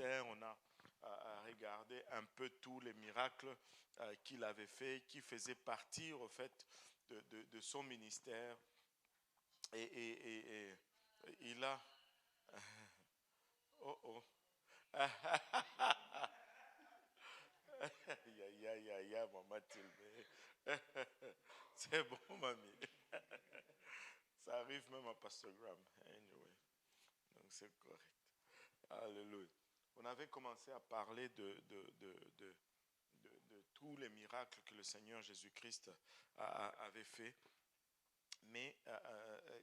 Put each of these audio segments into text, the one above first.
on a regardé un peu tous les miracles qu'il avait fait, qui faisaient partie, au fait, de son ministère. Et il a... Oh oh. Aïe, aïe, aïe, aïe, maman Tilbé. C'est bon, mamie. Ça arrive même à Pastor Graham. Anyway, donc c'est correct. Alléluia. On avait commencé à parler de tous les miracles que le Seigneur Jésus-Christ avait fait. Mais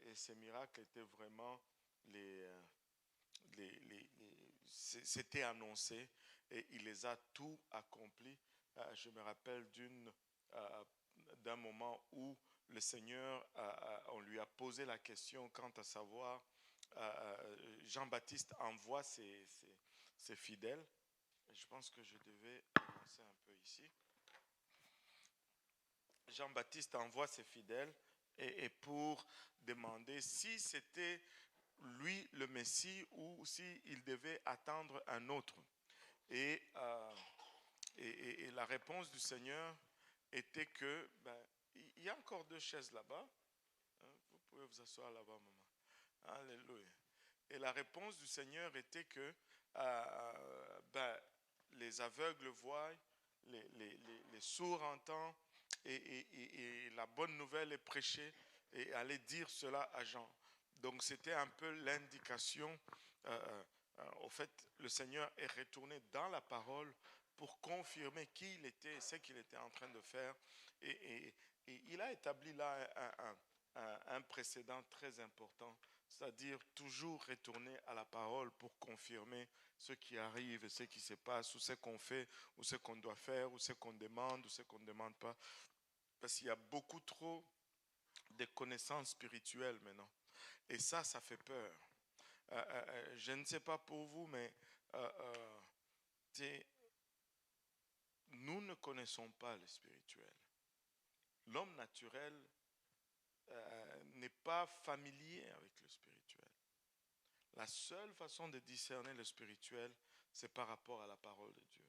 et ces miracles étaient vraiment les, c'était annoncé et il les a tout accomplis. Je me rappelle euh, d'un moment où le Seigneur, on lui a posé la question quant à savoir, Jean-Baptiste envoie ses fidèles. Je pense que je devais avancer un peu ici. Jean-Baptiste envoie ses fidèles et pour demander si c'était lui le Messie ou s'il devait attendre un autre. Et, et la réponse du Seigneur était que, ben, il y a encore 2 chaises là-bas. Hein, vous pouvez vous asseoir là-bas, maman. Alléluia. Et la réponse du Seigneur était que ben, les aveugles voient, les sourds entendent, et la bonne nouvelle est prêchée, et aller dire cela à Jean. Donc c'était un peu l'indication. Au fait, le Seigneur est retourné dans la parole pour confirmer qui il était, ce qu'il était en train de faire. Et il a établi là un précédent très important, c'est-à-dire toujours retourner à la parole pour confirmer ce qui arrive, ce qui se passe, ou ce qu'on fait, ou ce qu'on doit faire, ou ce qu'on demande, ou ce qu'on ne demande pas. Parce qu'il y a beaucoup trop de connaissances spirituelles maintenant. Et ça fait peur. Je ne sais pas pour vous, mais nous ne connaissons pas le spirituel. L'homme naturel n'est pas familier avec le spirituel. La seule façon de discerner le spirituel, c'est par rapport à la parole de Dieu.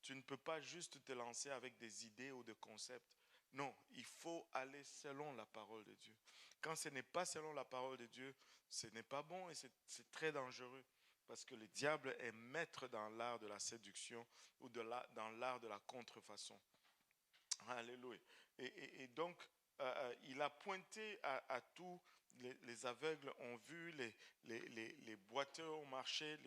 Tu ne peux pas juste te lancer avec des idées ou des concepts. Non, il faut aller selon la parole de Dieu. Quand ce n'est pas selon la parole de Dieu, ce n'est pas bon et c'est très dangereux. Parce que le diable est maître dans l'art de la séduction ou dans l'art de la contrefaçon. Alléluia. Et donc, il a pointé à tous, les aveugles ont vu, les boiteux ont marché,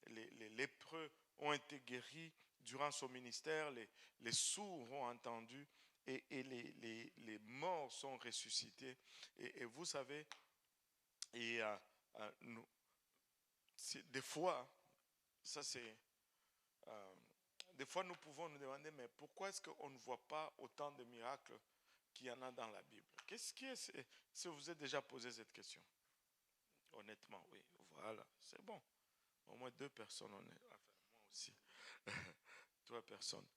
les lépreux ont été guéris durant son ministère, les sourds ont entendu et les morts sont ressuscités. Et vous savez, et nous, des fois, ça c'est... euh, des fois, nous pouvons nous demander, mais pourquoi est-ce qu'on ne voit pas autant de miracles qu'il y en a dans la Bible? Qu'est-ce qui est... Si vous vous êtes déjà posé cette question? Honnêtement, oui. Voilà, c'est bon. Au moins 2 personnes, enfin, moi aussi. 3 personnes.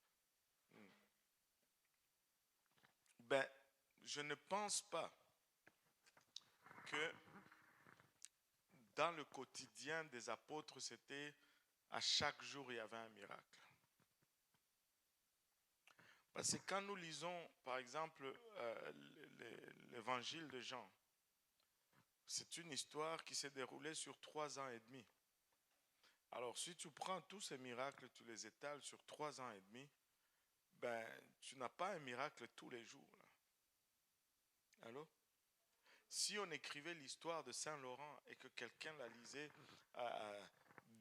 Ben, je ne pense pas que dans le quotidien des apôtres, c'était à chaque jour, il y avait un miracle. Parce que quand nous lisons, par exemple, l'évangile de Jean, c'est une histoire qui s'est déroulée sur 3 ans et demi. Alors, si tu prends tous ces miracles, tu les étales sur 3 ans et demi, ben, tu n'as pas un miracle tous les jours. Là. Allô? Si on écrivait l'histoire de Saint-Laurent et que quelqu'un la lisait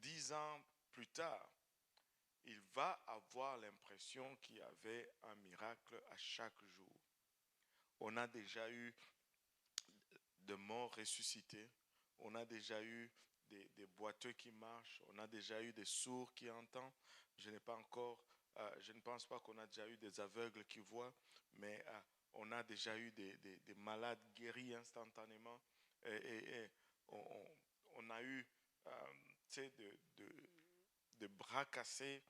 10 ans plus tard, il va avoir l'impression qu'il y avait un miracle à chaque jour. On a déjà eu de morts ressuscités, on a déjà eu des boiteux qui marchent, on a déjà eu des sourds qui entendent. Je n'ai pas encore, je ne pense pas qu'on a déjà eu des aveugles qui voient, mais on a déjà eu des malades guéris instantanément. Et on a eu de bras cassés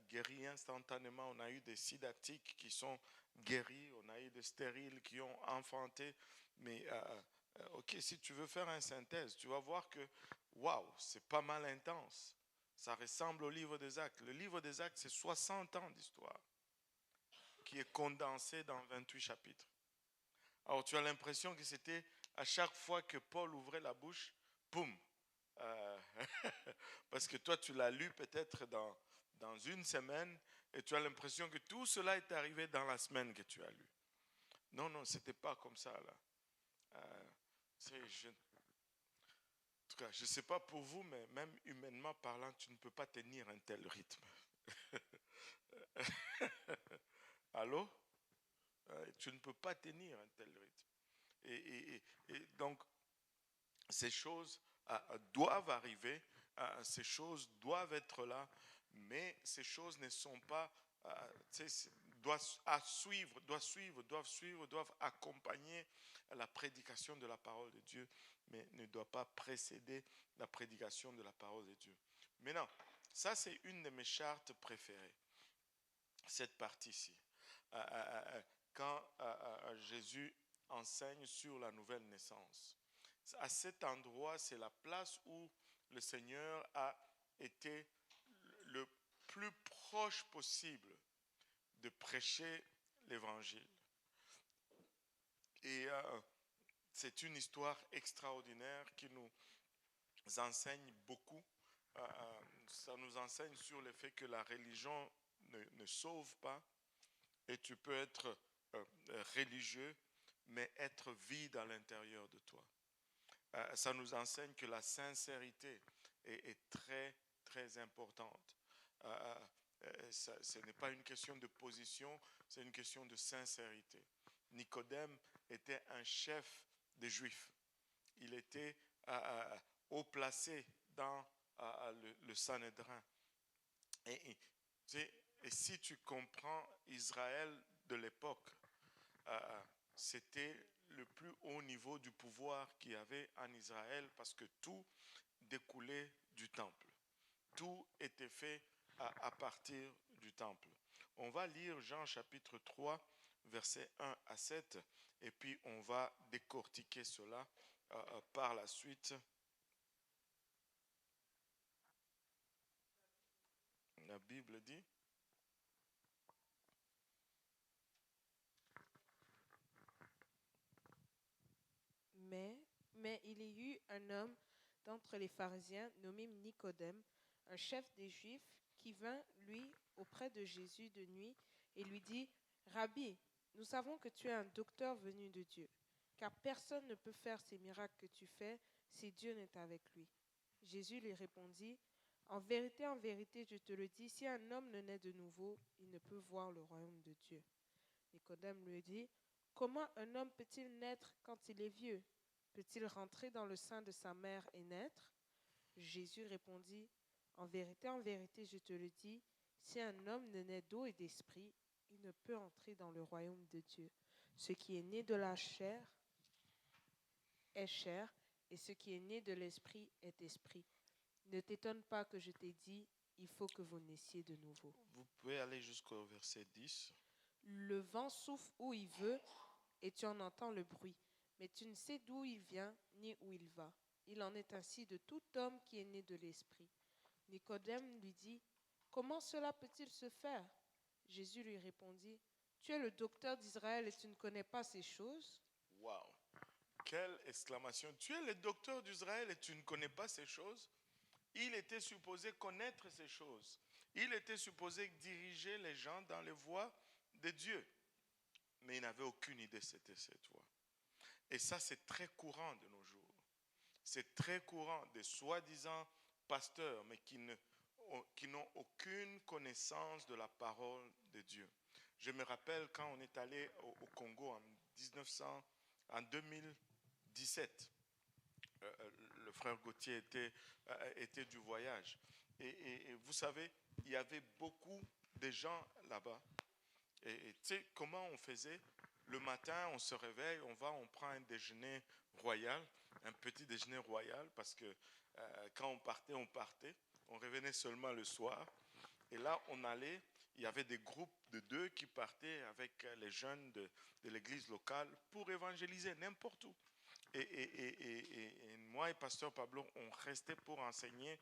guéris instantanément. On a eu des sidatiques qui sont guéris. On a eu des stériles qui ont enfanté. Mais ok, si tu veux faire une synthèse, tu vas voir que waouh, c'est pas mal intense. Ça ressemble au livre des Actes. Le livre des Actes, c'est 60 ans d'histoire qui est condensé dans 28 chapitres. Alors tu as l'impression que c'était à chaque fois que Paul ouvrait la bouche, boum. Euh, parce que toi, tu l'as lu peut-être dans une semaine et tu as l'impression que tout cela est arrivé dans la semaine que tu as lu. Non, non, c'était pas comme ça là. Euh, en tout cas, je ne sais pas pour vous, mais même humainement parlant, tu ne peux pas tenir un tel rythme. Allô? Tu ne peux pas tenir un tel rythme. Et donc, ces choses doivent arriver, ces choses doivent être là, mais ces choses ne sont pas, doivent accompagner la prédication de la parole de Dieu, mais ne doivent pas précéder la prédication de la parole de Dieu. Maintenant, ça c'est une de mes chartes préférées, cette partie-ci. Quand Jésus enseigne sur la nouvelle naissance. À cet endroit, c'est la place où le Seigneur a été le plus proche possible de prêcher l'évangile. Et c'est une histoire extraordinaire qui nous enseigne beaucoup. Ça nous enseigne sur le fait que la religion ne sauve pas et tu peux être religieux mais être vide à l'intérieur de toi. Ça nous enseigne que la sincérité est très, très importante. Ce n'est pas une question de position, c'est une question de sincérité. Nicodème était un chef des Juifs. Il était haut placé dans le Sanhédrin. Et, et si tu comprends Israël de l'époque, c'était le plus haut niveau du pouvoir qu'il y avait en Israël parce que tout découlait du temple. Tout était fait à partir du temple. On va lire Jean chapitre 3, versets 1 à 7, et puis on va décortiquer cela par la suite. La Bible dit, Mais il y eut un homme d'entre les pharisiens nommé Nicodème, un chef des Juifs, qui vint, lui, auprès de Jésus de nuit et lui dit, Rabbi, nous savons que tu es un docteur venu de Dieu, car personne ne peut faire ces miracles que tu fais si Dieu n'est avec lui. Jésus lui répondit, en vérité, je te le dis, si un homme ne naît de nouveau, il ne peut voir le royaume de Dieu. Nicodème lui dit, comment un homme peut-il naître quand il est vieux? Peut-il rentrer dans le sein de sa mère et naître? Jésus répondit, en vérité, je te le dis, si un homme ne naît d'eau et d'esprit, il ne peut entrer dans le royaume de Dieu. Ce qui est né de la chair est chair, et ce qui est né de l'esprit est esprit. Ne t'étonne pas que je t'ai dit, il faut que vous naissiez de nouveau. vous pouvez aller jusqu'au verset 10. Le vent souffle où il veut, et tu en entends le bruit, mais tu ne sais d'où il vient ni où il va. Il en est ainsi de tout homme qui est né de l'esprit. Nicodème lui dit, comment cela peut-il se faire? Jésus lui répondit, tu es le docteur d'Israël et tu ne connais pas ces choses? Waouh! Quelle exclamation! Tu es le docteur d'Israël et tu ne connais pas ces choses? Il était supposé connaître ces choses. Il était supposé diriger les gens dans les voies de Dieu. Mais il n'avait aucune idée c'était cette voie. Et ça, c'est très courant de nos jours. C'est très courant des soi-disant pasteurs, mais qui n'ont aucune connaissance de la parole de Dieu. Je me rappelle quand on est allé au Congo en 2017. Le frère Gauthier était du voyage. Et vous savez, il y avait beaucoup de gens là-bas. Et tu sais comment on faisait? Le matin, on se réveille, on prend un déjeuner royal, un petit déjeuner royal, parce que quand on partait, on partait. On revenait seulement le soir. Et là, on allait, il y avait des groupes de 2 qui partaient avec les jeunes de l'église locale pour évangéliser n'importe où. Et moi et Pasteur Pablo, on restait pour enseigner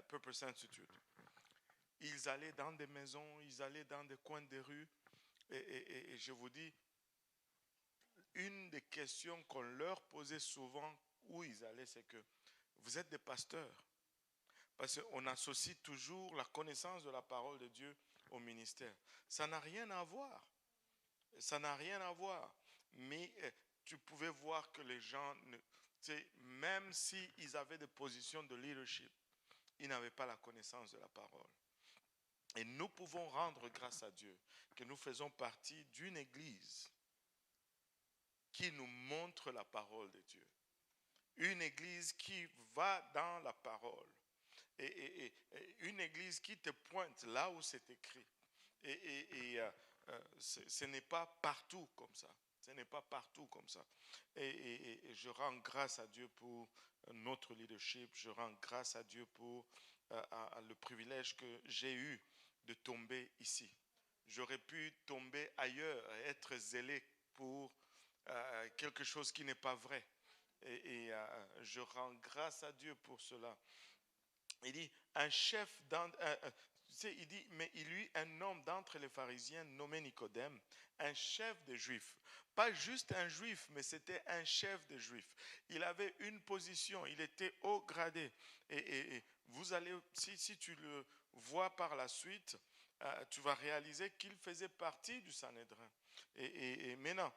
Purpose Institute. Ils allaient dans des maisons, ils allaient dans des coins de rue. Et je vous dis, une des questions qu'on leur posait souvent où ils allaient, c'est que vous êtes des pasteurs. Parce qu'on associe toujours la connaissance de la parole de Dieu au ministère. Ça n'a rien à voir. Ça n'a rien à voir. Mais tu pouvais voir que les gens, même s'ils avaient des positions de leadership, ils n'avaient pas la connaissance de la parole. Et nous pouvons rendre grâce à Dieu que nous faisons partie d'une église qui nous montre la parole de Dieu. Une église qui va dans la parole. Et une église qui te pointe là où c'est écrit. Ce n'est pas partout comme ça. Ce n'est pas partout comme ça. Et je rends grâce à Dieu pour notre leadership. Je rends grâce à Dieu pour le privilège que j'ai eu de tomber ici. J'aurais pu tomber ailleurs et être zélé pour quelque chose qui n'est pas vrai. Je rends grâce à Dieu pour cela. Il dit, un chef, il dit, mais il y eut un homme d'entre les pharisiens nommé Nicodème, un chef des Juifs. Pas juste un juif, mais c'était un chef des Juifs. Il avait une position, il était haut gradé. Et vous allez, si tu le vois par la suite, tu vas réaliser qu'il faisait partie du Sanhédrin. Et maintenant,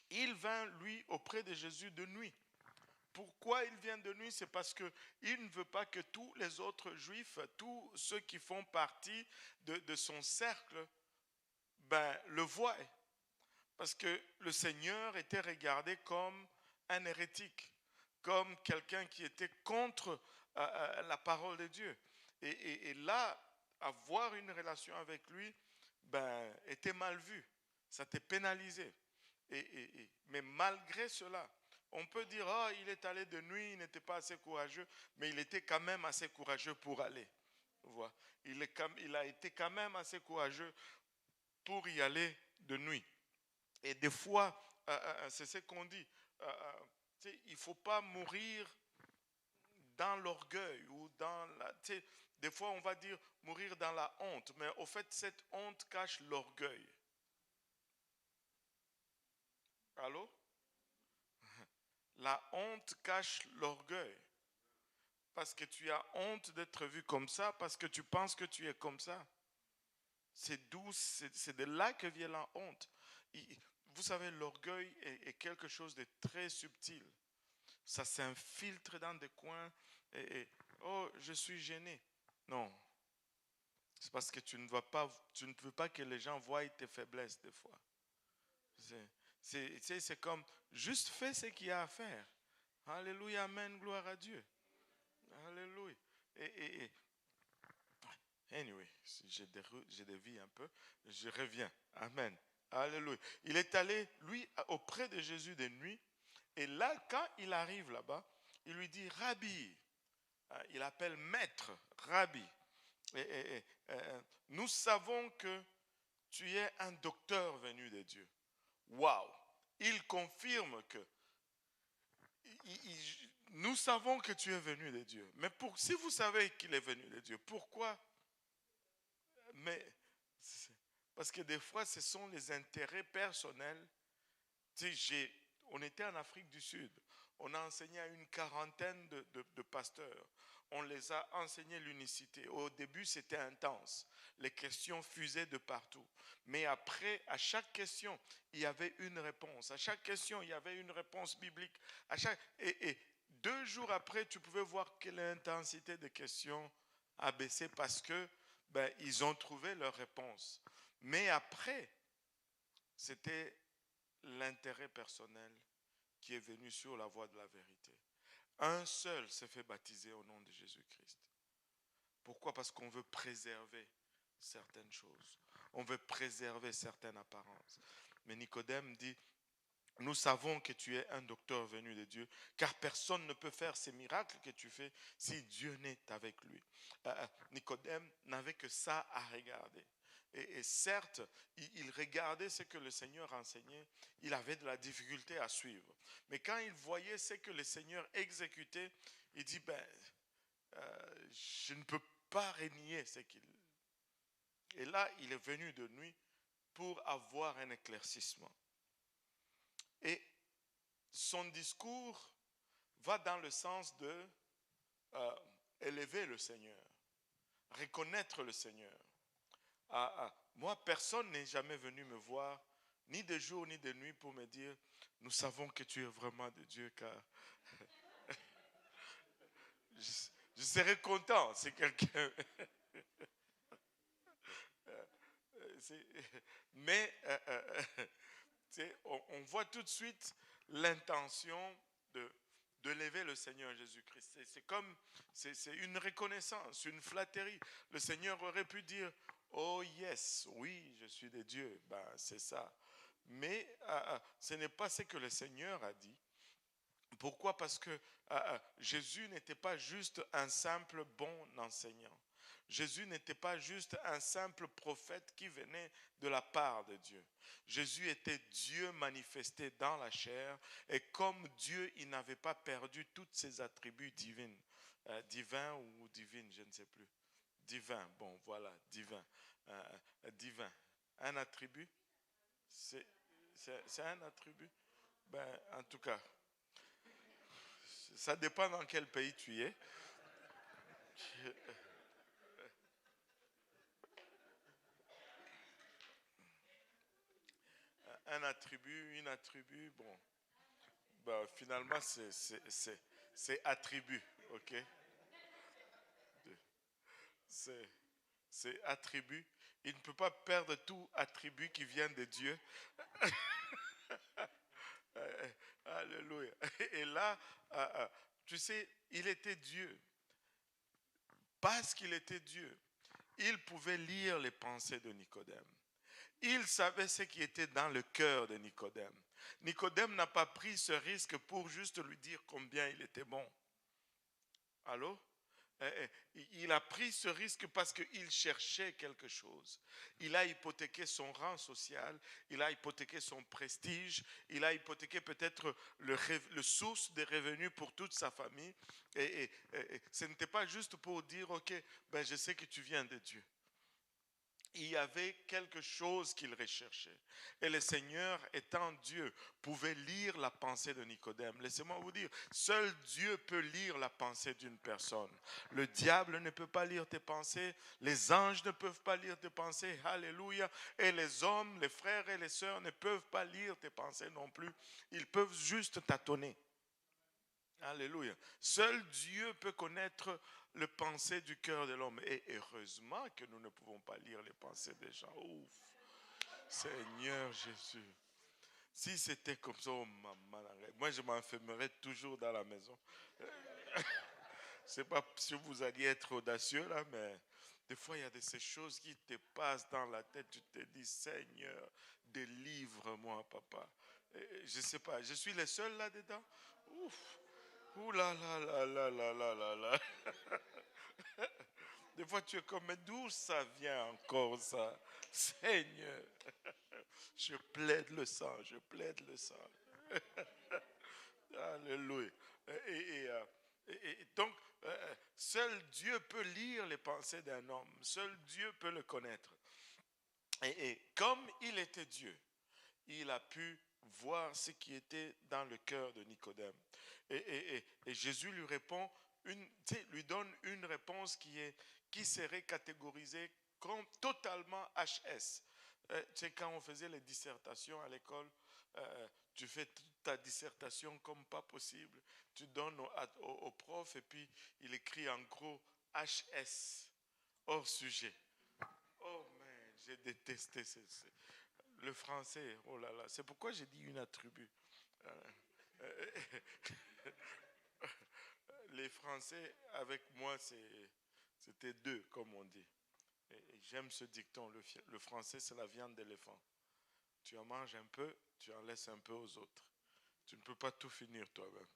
il vint, lui, auprès de Jésus de nuit. Pourquoi il vient de nuit? C'est parce qu'il ne veut pas que tous les autres juifs, tous ceux qui font partie de son cercle, le voient. Parce que le Seigneur était regardé comme un hérétique, comme quelqu'un qui était contre la parole de Dieu. Et là, avoir une relation avec lui était mal vu. Ça t'est pénalisé. Mais malgré cela, on peut dire, oh, il est allé de nuit, il n'était pas assez courageux, mais il était quand même assez courageux pour aller. Voilà. Il a été quand même assez courageux pour y aller de nuit. Et des fois, c'est ce qu'on dit, il ne faut pas mourir dans l'orgueil ou dans la... Des fois, on va dire mourir dans la honte, mais au fait, cette honte cache l'orgueil. Allô? La honte cache l'orgueil. Parce que tu as honte d'être vu comme ça, parce que tu penses que tu es comme ça. C'est d'où, c'est de là que vient la honte. Vous savez, l'orgueil est quelque chose de très subtil. Ça s'infiltre dans des coins oh, je suis gêné. Non. C'est parce que tu ne veux pas que les gens voient tes faiblesses des fois. C'est comme, juste fais ce qu'il y a à faire. Alléluia, amen, gloire à Dieu. Alléluia. Anyway, j'ai dévié un peu, je reviens. Amen. Alléluia. Il est allé, lui, auprès de Jésus de nuit. Et là, quand il arrive là-bas, il lui dit, Rabbi. Il appelle maître, Rabbi. Nous savons que tu es un docteur venu de Dieu. Waouh! Il confirme que nous savons que tu es venu de Dieu. Mais si vous savez qu'il est venu de Dieu, pourquoi? Mais parce que des fois, ce sont les intérêts personnels. On était en Afrique du Sud. On a enseigné à une quarantaine de pasteurs. On les a enseigné l'unicité. Au début, c'était intense. Les questions fusaient de partout. Mais après, à chaque question, il y avait une réponse. À chaque question, il y avait une réponse biblique. Et 2 jours après, tu pouvais voir que l'intensité des questions a baissé parce que ils ont trouvé leur réponse. Mais après, c'était l'intérêt personnel qui est venu sur la voie de la vérité. Un seul s'est fait baptiser au nom de Jésus-Christ. Pourquoi? Parce qu'on veut préserver certaines choses. On veut préserver certaines apparences. Mais Nicodème dit, nous savons que tu es un docteur venu de Dieu, car personne ne peut faire ces miracles que tu fais si Dieu n'est avec lui. Nicodème n'avait que ça à regarder. Et certes, il regardait ce que le Seigneur enseignait, il avait de la difficulté à suivre. Mais quand il voyait ce que le Seigneur exécutait, il dit, je ne peux pas renier ce qu'il... Et là, il est venu de nuit pour avoir un éclaircissement. Et son discours va dans le sens de élever le Seigneur, reconnaître le Seigneur. Moi, personne n'est jamais venu me voir, ni de jour ni de nuit, pour me dire, nous savons que tu es vraiment de Dieu, car je serais content si quelqu'un... Mais on voit tout de suite l'intention de lever le Seigneur Jésus-Christ. C'est comme, c'est une reconnaissance, une flatterie. Le Seigneur aurait pu dire, oh yes, oui, je suis de Dieu. C'est ça. Mais ce n'est pas ce que le Seigneur a dit. Pourquoi? Parce que Jésus n'était pas juste un simple bon enseignant. Jésus n'était pas juste un simple prophète qui venait de la part de Dieu. Jésus était Dieu manifesté dans la chair, et comme Dieu, il n'avait pas perdu tous ses attributs divins. Divins ou divines, je ne sais plus. Divin, bon voilà, divin. Divin. Un attribut? C'est un attribut? En tout cas, ça dépend dans quel pays tu es. Un attribut, une attribut, bon. Finalement, c'est attribut, ok? C'est attribut. Il ne peut pas perdre tout attribut qui vient de Dieu. Alléluia. Et là, tu sais, il était Dieu. Parce qu'il était Dieu, il pouvait lire les pensées de Nicodème. Il savait ce qui était dans le cœur de Nicodème. Nicodème n'a pas pris ce risque pour juste lui dire combien il était bon. Allô? Il a pris ce risque parce qu'il cherchait quelque chose. Il a hypothéqué son rang social, il a hypothéqué son prestige, il a hypothéqué peut-être le source des revenus pour toute sa famille. Et ce n'était pas juste pour dire, ok, je sais que tu viens de Dieu. Il y avait quelque chose qu'il recherchait. Et le Seigneur, étant Dieu, pouvait lire la pensée de Nicodème. Laissez-moi vous dire, seul Dieu peut lire la pensée d'une personne. Le diable ne peut pas lire tes pensées. Les anges ne peuvent pas lire tes pensées. Alléluia. Et les hommes, les frères et les sœurs ne peuvent pas lire tes pensées non plus. Ils peuvent juste tâtonner. Alléluia. Seul Dieu peut connaître les pensées du cœur de l'homme. Et heureusement que nous ne pouvons pas lire les pensées des gens. Ouf. Seigneur Jésus. Si c'était comme ça, oh maman, moi je m'enfermerais toujours dans la maison. Je ne sais pas si vous alliez être audacieux là, mais des fois il y a de ces choses qui te passent dans la tête. Tu te dis, Seigneur, délivre-moi, papa. Je ne sais pas, je suis le seul là-dedans. Ouf. Ouh là là là là là là là là. Des fois tu es comme, mais d'où ça vient encore ça? Seigneur, je plaide le sang, je plaide le sang. Alléluia. Et donc, seul Dieu peut lire les pensées d'un homme, seul Dieu peut le connaître. Et comme il était Dieu, il a pu voir ce qui était dans le cœur de Nicodème. Et Jésus lui répond, lui donne une réponse qui serait catégorisée comme totalement HS. Tu sais, quand on faisait les dissertations à l'école, tu fais toute ta dissertation comme pas possible. Tu donnes au prof et puis il écrit en gros HS, hors sujet. Oh, mais j'ai détesté le français. Oh là là, c'est pourquoi j'ai dit une attribut. Les Français, avec moi, c'était deux, comme on dit. Et j'aime ce dicton, le français, c'est la viande d'éléphant. Tu en manges un peu, tu en laisses un peu aux autres. Tu ne peux pas tout finir toi-même.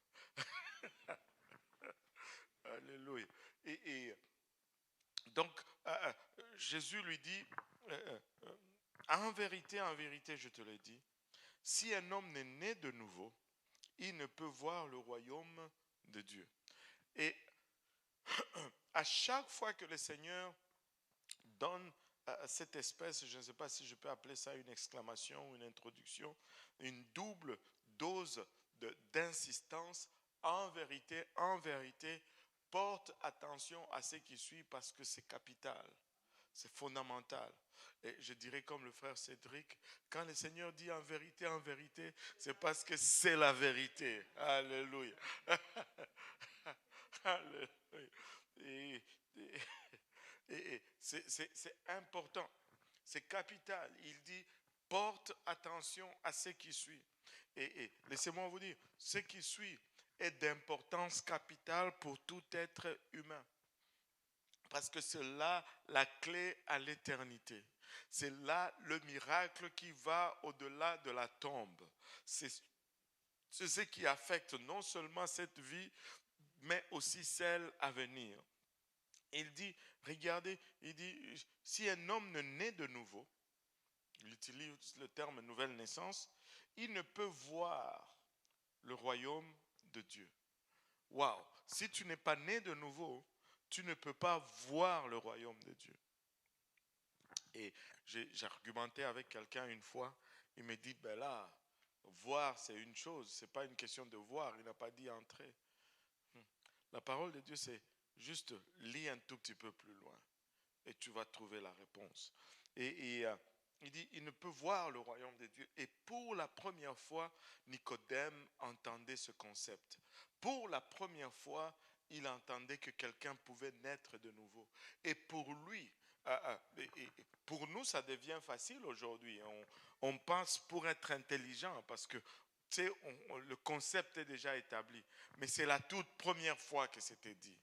Alléluia. Et donc, Jésus lui dit, en vérité, je te le dis, si un homme n'est né de nouveau, il ne peut voir le royaume de Dieu. Et à chaque fois que le Seigneur donne cette espèce, je ne sais pas si je peux appeler ça une exclamation, une introduction, une double dose d'insistance, en vérité, porte attention à ce qui suit parce que c'est capital, c'est fondamental. Et je dirais comme le frère Cédric, quand le Seigneur dit en vérité, c'est parce que c'est la vérité. Alléluia. Alléluia. Et, et, c'est important, c'est capital. Il dit, porte attention à ce qui suit. Et laissez-moi vous dire, ce qui suit est d'importance capitale pour tout être humain. Parce que c'est là la clé à l'éternité. C'est là le miracle qui va au-delà de la tombe. C'est ce qui affecte non seulement cette vie, mais aussi celle à venir. Il dit, regardez, il dit, si un homme ne naît de nouveau, il utilise le terme nouvelle naissance, il ne peut voir le royaume de Dieu. Waouh! Si tu n'es pas né de nouveau, tu ne peux pas voir le royaume de Dieu. Et j'ai argumenté avec quelqu'un une fois, il me dit, ben là, voir c'est une chose, c'est pas une question de voir, il n'a pas dit entrer. La parole de Dieu c'est juste lis un tout petit peu plus loin et tu vas trouver la réponse. Et il dit, il ne peut voir le royaume de Dieu. Et pour la première fois, Nicodème entendait ce concept. Pour la première fois, il entendait que quelqu'un pouvait naître de nouveau. Et pour lui, pour nous, ça devient facile aujourd'hui. On pense pour être intelligent parce que le concept est déjà établi. Mais c'est la toute première fois que c'était dit.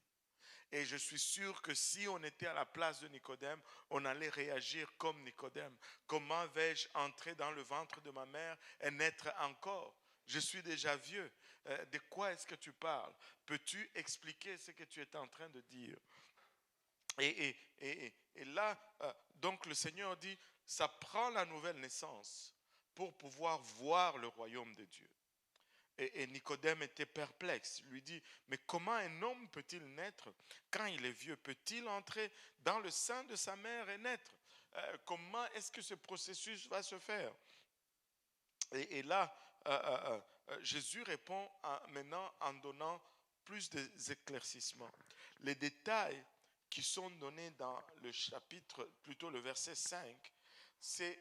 Et je suis sûr que si on était à la place de Nicodème, on allait réagir comme Nicodème. Comment vais-je entrer dans le ventre de ma mère et naître encore? Je suis déjà vieux. De quoi est-ce que tu parles? Peux-tu expliquer ce que tu es en train de dire? Et là, donc le Seigneur dit, ça prend la nouvelle naissance pour pouvoir voir le royaume de Dieu. Et Nicodème était perplexe. Il lui dit, mais comment un homme peut-il naître quand il est vieux? Peut-il entrer dans le sein de sa mère et naître? Comment est-ce que ce processus va se faire? Et là, Jésus répond maintenant en donnant plus d'éclaircissements. Les détails qui sont donnés dans le chapitre, plutôt le verset 5, c'est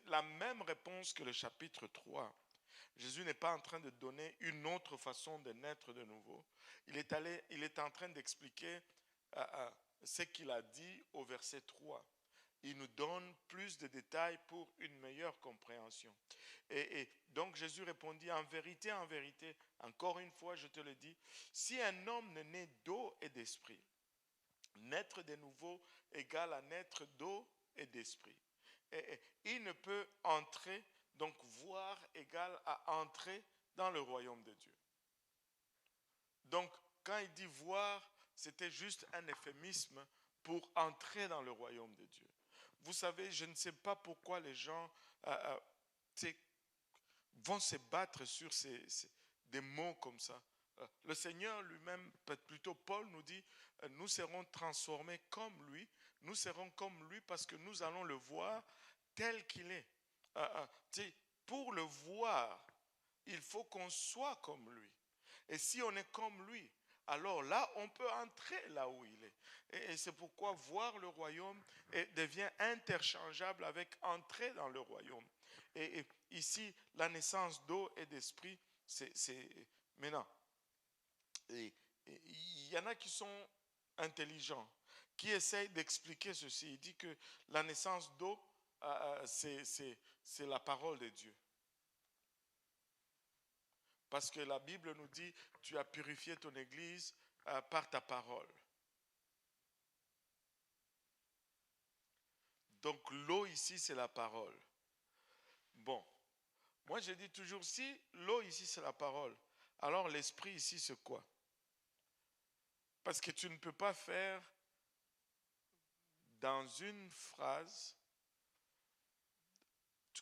la même réponse que le chapitre 3. Jésus n'est pas en train de donner une autre façon de naître de nouveau. Il est en train d'expliquer ce qu'il a dit au verset 3. Il nous donne plus de détails pour une meilleure compréhension. Et donc Jésus répondit, en vérité, encore une fois je te le dis, si un homme ne naît d'eau et d'esprit, naître de nouveau égale à naître d'eau et d'esprit. Et il ne peut entrer, donc voir égale à entrer dans le royaume de Dieu. Donc quand il dit voir, c'était juste un euphémisme pour entrer dans le royaume de Dieu. Vous savez, je ne sais pas pourquoi les gens vont se battre sur des mots comme ça. Le Seigneur lui-même, plutôt Paul nous dit, nous serons transformés comme lui, nous serons comme lui parce que nous allons le voir tel qu'il est. Pour le voir, il faut qu'on soit comme lui. Et si on est comme lui, alors là, on peut entrer là où il est. Et c'est pourquoi voir le royaume devient interchangeable avec entrer dans le royaume. Et ici, la naissance d'eau et d'esprit, c'est maintenant. Et il y en a qui sont intelligents, qui essayent d'expliquer ceci. Il dit que la naissance d'eau, c'est la parole de Dieu. Parce que la Bible nous dit, tu as purifié ton église par ta parole. Donc l'eau ici, c'est la parole. Bon, moi je dis toujours, si l'eau ici, c'est la parole, alors l'esprit ici, c'est quoi? Parce que tu ne peux pas faire dans une phrase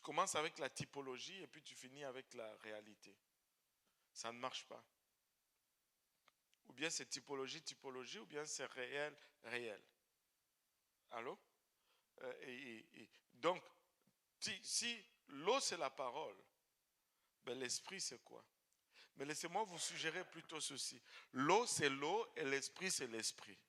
Tu commences avec la typologie et puis tu finis avec la réalité. Ça ne marche pas. Ou bien c'est typologie, ou bien c'est réel, réel. Allô? Donc, si l'eau c'est la parole, ben l'esprit c'est quoi? Mais laissez-moi vous suggérer plutôt ceci. L'eau c'est l'eau et l'esprit c'est l'esprit.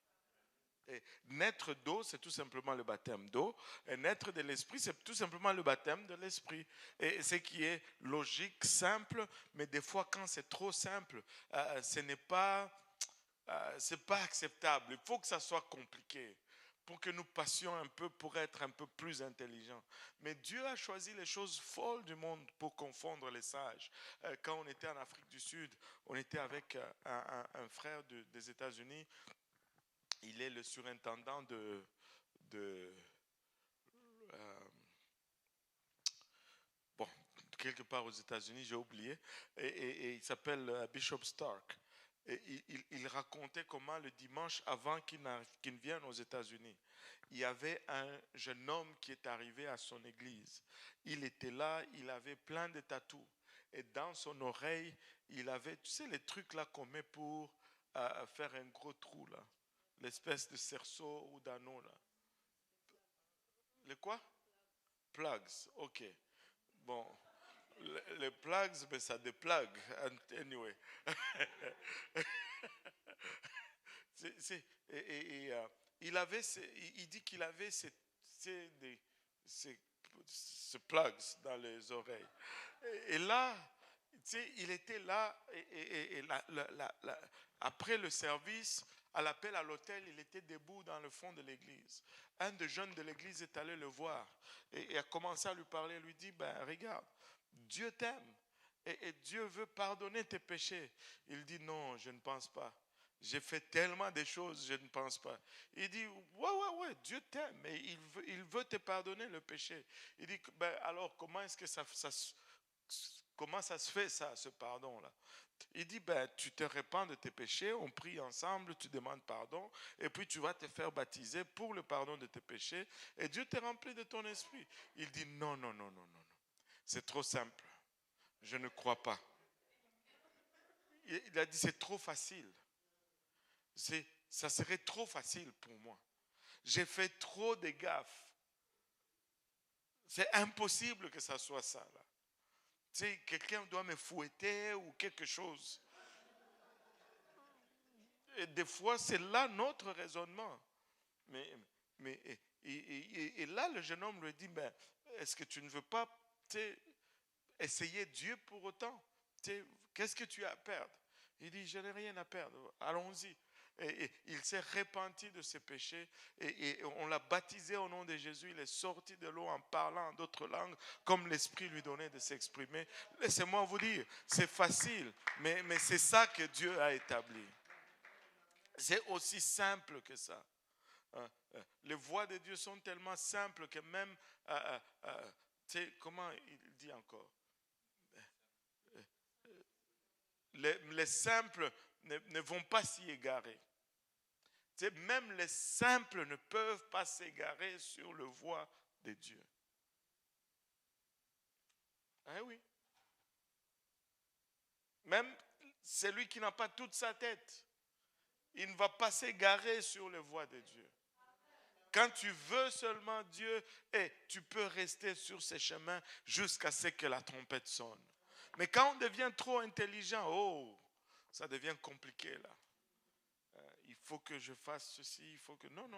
Et naître d'eau, c'est tout simplement le baptême d'eau. Et naître de l'esprit, c'est tout simplement le baptême de l'esprit. Et ce qui est logique, simple, mais des fois, quand c'est trop simple, ce n'est pas, c'est pas acceptable. Il faut que ça soit compliqué pour que nous passions un peu, pour être un peu plus intelligents. Mais Dieu a choisi les choses folles du monde pour confondre les sages. Quand on était en Afrique du Sud, on était avec un frère des États-Unis. Il est le surintendant de bon, quelque part aux États-Unis, j'ai oublié, et il s'appelle Bishop Stark. Et il racontait comment le dimanche, avant qu'il ne vienne aux États-Unis, il y avait un jeune homme qui est arrivé à son église. Il était là, il avait plein de tatous. Et dans son oreille, il avait, tu sais, les trucs là qu'on met pour faire un gros trou là. L'espèce de cerceau ou d'anneau là. Les quoi? Plugs, ok. Bon, les plugs, mais ça déplugue. Anyway. Il avait, il dit qu'il avait ces plugs dans les oreilles. Et là, tu sais, il était là, après le service, à l'appel à l'hôtel, il était debout dans le fond de l'église. Un des jeunes de l'église est allé le voir et a commencé à lui parler. Lui dit, ben regarde, Dieu t'aime et Dieu veut pardonner tes péchés. Il dit, non, je ne pense pas. J'ai fait tellement de choses, je ne pense pas. Il dit, ouais, Dieu t'aime et il veut te pardonner le péché. Il dit, ben alors comment est-ce que comment ça se fait ça, ce pardon-là? Il dit, ben, tu te répands de tes péchés, on prie ensemble, tu demandes pardon, et puis tu vas te faire baptiser pour le pardon de tes péchés, et Dieu te remplit de ton esprit. Il dit, non, c'est trop simple, je ne crois pas. Il a dit, c'est trop facile. Ça serait trop facile pour moi. J'ai fait trop de gaffes. C'est impossible que ça soit ça, là. Tu sais, quelqu'un doit me fouetter ou quelque chose. Et des fois, c'est là notre raisonnement. Mais et là, le jeune homme lui dit, ben, est-ce que tu ne veux pas essayer Dieu pour autant? Qu'est-ce que tu as à perdre? Il dit, je n'ai rien à perdre, allons-y. Et il s'est repenti de ses péchés et on l'a baptisé au nom de Jésus. Il est sorti de l'eau en parlant en d'autres langues comme l'Esprit lui donnait de s'exprimer. Laissez-moi vous dire, c'est facile, mais c'est ça que Dieu a établi. C'est aussi simple que ça. Les voies de Dieu sont tellement simples que même, comment il dit encore? Les simples ne vont pas s'y égarer. Même les simples ne peuvent pas s'égarer sur le voie de Dieu. Ah oui. Même celui qui n'a pas toute sa tête, il ne va pas s'égarer sur les voies de Dieu. Quand tu veux seulement Dieu, tu peux rester sur ces chemins jusqu'à ce que la trompette sonne. Mais quand on devient trop intelligent, ça devient compliqué là. Il faut que je fasse ceci, il faut que... Non.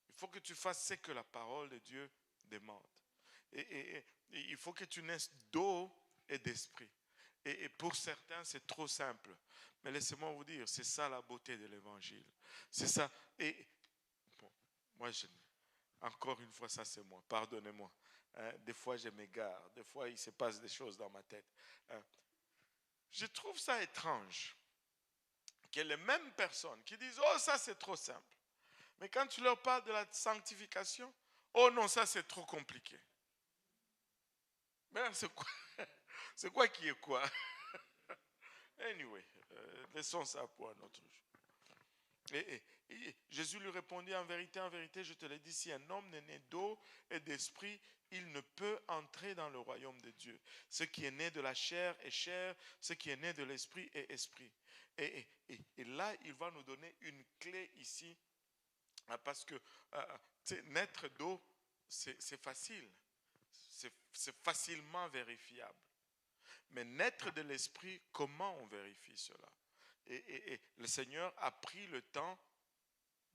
Il faut que tu fasses ce que la parole de Dieu demande. Et il faut que tu naisses d'eau et d'esprit. Et pour certains, c'est trop simple. Mais laissez-moi vous dire, c'est ça la beauté de l'évangile. C'est ça. Et bon, moi, encore une fois, ça c'est moi. Pardonnez-moi. Des fois, je m'égare. Des fois, il se passe des choses dans ma tête. Je trouve ça étrange que les mêmes personnes qui disent, oh, ça c'est trop simple. Mais quand tu leur parles de la sanctification, oh non, ça c'est trop compliqué. Mais c'est quoi qui est quoi? Anyway, laissons ça pour un autre jour. Jésus lui répondit, en vérité, je te l'ai dit, si un homme n'est né d'eau et d'esprit, il ne peut entrer dans le royaume de Dieu. Ce qui est né de la chair est chair, ce qui est né de l'esprit est esprit. Et là, il va nous donner une clé ici, parce que naître d'eau, c'est facile, c'est facilement vérifiable. Mais naître de l'esprit, comment on vérifie cela? Et le Seigneur a pris le temps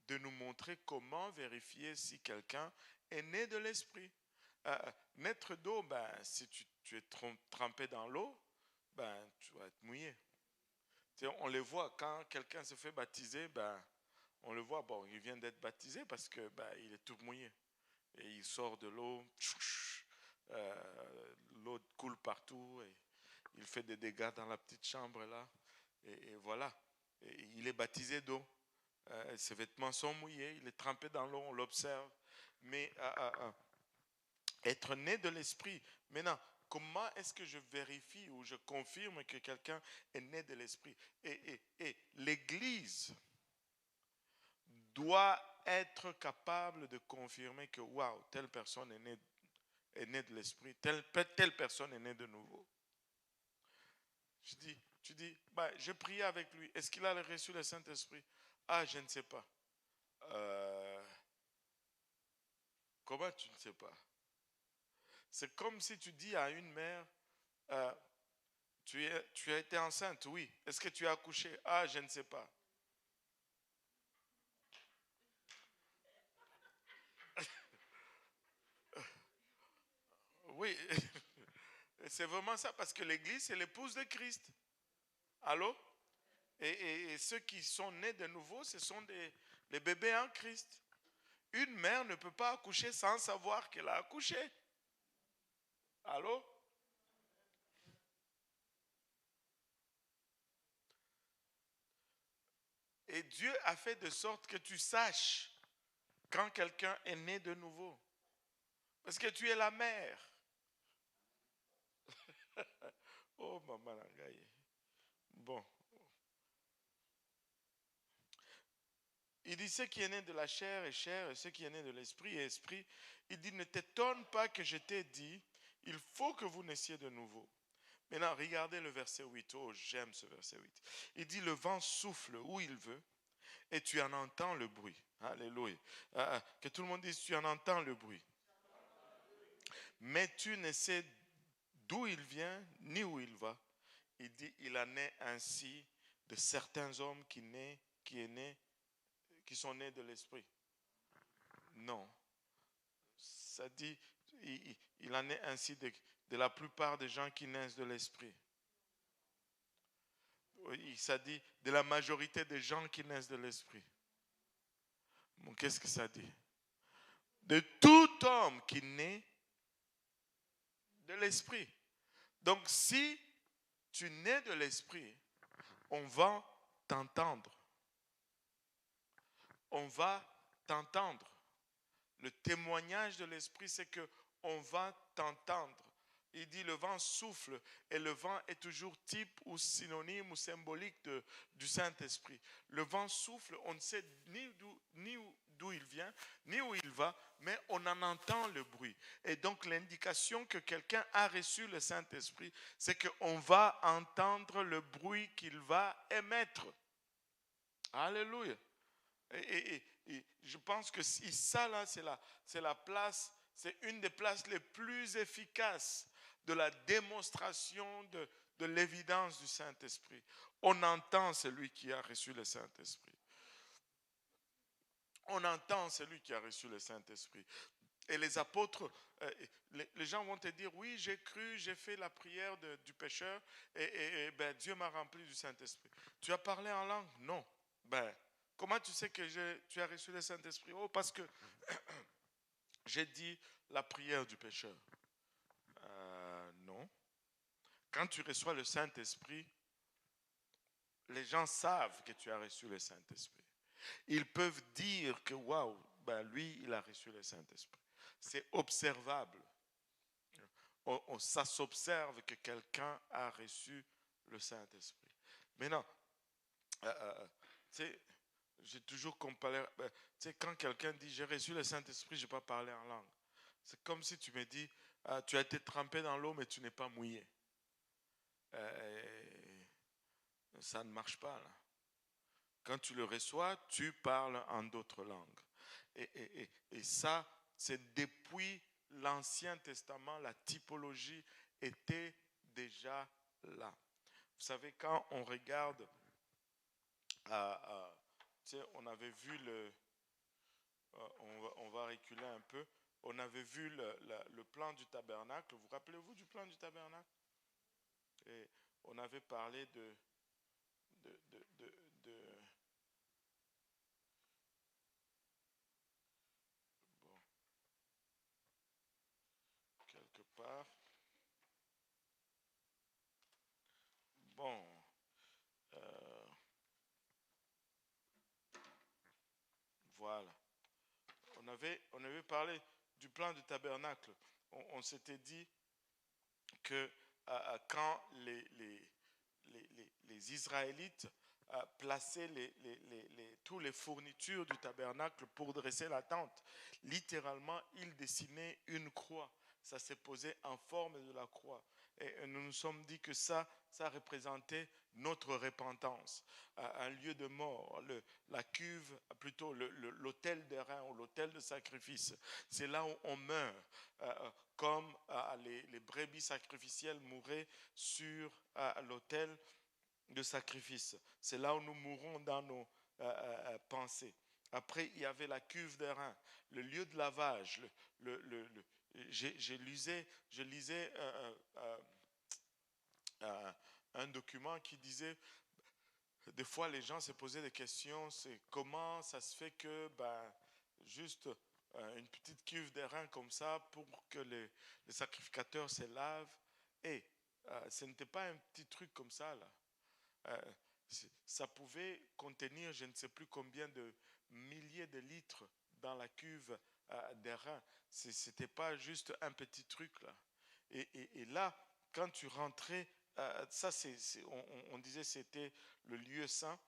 de nous montrer comment vérifier si quelqu'un est né de l'esprit. Naître d'eau, si tu es trempé dans l'eau, tu vas être mouillé. On les voit quand quelqu'un se fait baptiser, on le voit, bon, il vient d'être baptisé parce que il est tout mouillé. Et il sort de l'eau, l'eau coule partout, et il fait des dégâts dans la petite chambre là, et voilà. Et il est baptisé d'eau. Ses vêtements sont mouillés, il est trempé dans l'eau, on l'observe. Mais être né de l'esprit, maintenant, comment est-ce que je vérifie ou je confirme que quelqu'un est né de l'esprit? Et l'Église doit être capable de confirmer que, waouh, telle personne est née de l'esprit, telle personne est née de nouveau. Tu dis, je priais avec lui, est-ce qu'il a reçu le Saint-Esprit? Ah, je ne sais pas. Comment tu ne sais pas? C'est comme si tu dis à une mère, tu as été enceinte, oui. Est-ce que tu as accouché? Ah, je ne sais pas. Oui, c'est vraiment ça, parce que l'Église, c'est l'épouse de Christ. Allô? Et ceux qui sont nés de nouveau, ce sont les bébés en Christ. Une mère ne peut pas accoucher sans savoir qu'elle a accouché. Allô? Et Dieu a fait de sorte que tu saches quand quelqu'un est né de nouveau. Parce que tu es la mère. Oh, maman, bon. Il dit, ce qui est né de la chair est chair, et ce qui est né de l'esprit est esprit. Il dit, ne t'étonne pas que je t'ai dit, il faut que vous naissiez de nouveau. Maintenant, regardez le verset 8. Oh, j'aime ce verset 8. Il dit, le vent souffle où il veut, et tu en entends le bruit. Alléluia. Que tout le monde dise, tu en entends le bruit. Mais tu ne sais d'où il vient, ni où il va. Il dit, il en est ainsi de certains hommes qui sont nés de l'esprit. Non. Ça dit, il en est ainsi de la plupart des gens qui naissent de l'esprit. Ça dit de la majorité des gens qui naissent de l'esprit. Bon, qu'est-ce que ça dit? De tout homme qui naît de l'esprit. Donc si tu nais de l'esprit, on va t'entendre. On va t'entendre. Le témoignage de l'esprit, c'est que on va t'entendre. Il dit le vent souffle, et le vent est toujours type ou synonyme ou symbolique du Saint-Esprit. Le vent souffle, on ne sait ni d'où il vient, ni où il va, mais on en entend le bruit. Et donc l'indication que quelqu'un a reçu le Saint-Esprit, c'est qu'on va entendre le bruit qu'il va émettre. Alléluia. Et je pense que ça là, c'est la place, c'est une des places les plus efficaces de la démonstration de l'évidence du Saint-Esprit. On entend celui qui a reçu le Saint-Esprit. On entend celui qui a reçu le Saint-Esprit. Et les apôtres, les gens vont te dire, oui, j'ai cru, j'ai fait la prière du pécheur, et Dieu m'a rempli du Saint-Esprit. Tu as parlé en langue? Non. Comment tu sais que tu as reçu le Saint-Esprit? Oh, parce que j'ai dit la prière du pécheur. Non. Quand tu reçois le Saint-Esprit, les gens savent que tu as reçu le Saint-Esprit. Ils peuvent dire que, waouh, lui, il a reçu le Saint-Esprit. C'est observable. Ça s'observe que quelqu'un a reçu le Saint-Esprit. Maintenant, j'ai toujours comparé. Tu sais, quand quelqu'un dit j'ai reçu le Saint-Esprit, je n'ai pas parlé en langue. C'est comme si tu me dis tu as été trempé dans l'eau, mais tu n'es pas mouillé. Ça ne marche pas là. Quand tu le reçois, tu parles en d'autres langues. Et ça, c'est depuis l'Ancien Testament, la typologie était déjà là. Vous savez, quand on regarde, on avait vu on va reculer un peu, on avait vu le plan du tabernacle. Vous rappelez-vous du plan du tabernacle? Et on avait parlé de, de, de, de bon, quelque part. Bon, euh, voilà. On avait parlé du plan du tabernacle. On s'était dit que quand les Israélites plaçaient toutes les fournitures du tabernacle pour dresser la tente, littéralement, ils dessinaient une croix. Ça s'est posé en forme de la croix. Et nous nous sommes dit que ça représentait notre repentance, un lieu de mort, la cuve, plutôt l'autel de rein ou l'autel de sacrifice. C'est là où on meurt, comme les brebis sacrificielles mouraient sur l'autel de sacrifice. C'est là où nous mourons dans nos pensées. Après, il y avait la cuve de rein, le lieu de lavage. Je lisais un document qui disait, des fois les gens se posaient des questions, c'est comment ça se fait que juste une petite cuve de rein comme ça pour que les sacrificateurs se lavent. Et ce n'était pas un petit truc comme ça là. Euh, Ça pouvait contenir je ne sais plus combien de milliers de litres dans la cuve d'airain. C'était pas juste un petit truc là. Et là, quand tu rentrais, ça on disait c'était le lieu saint.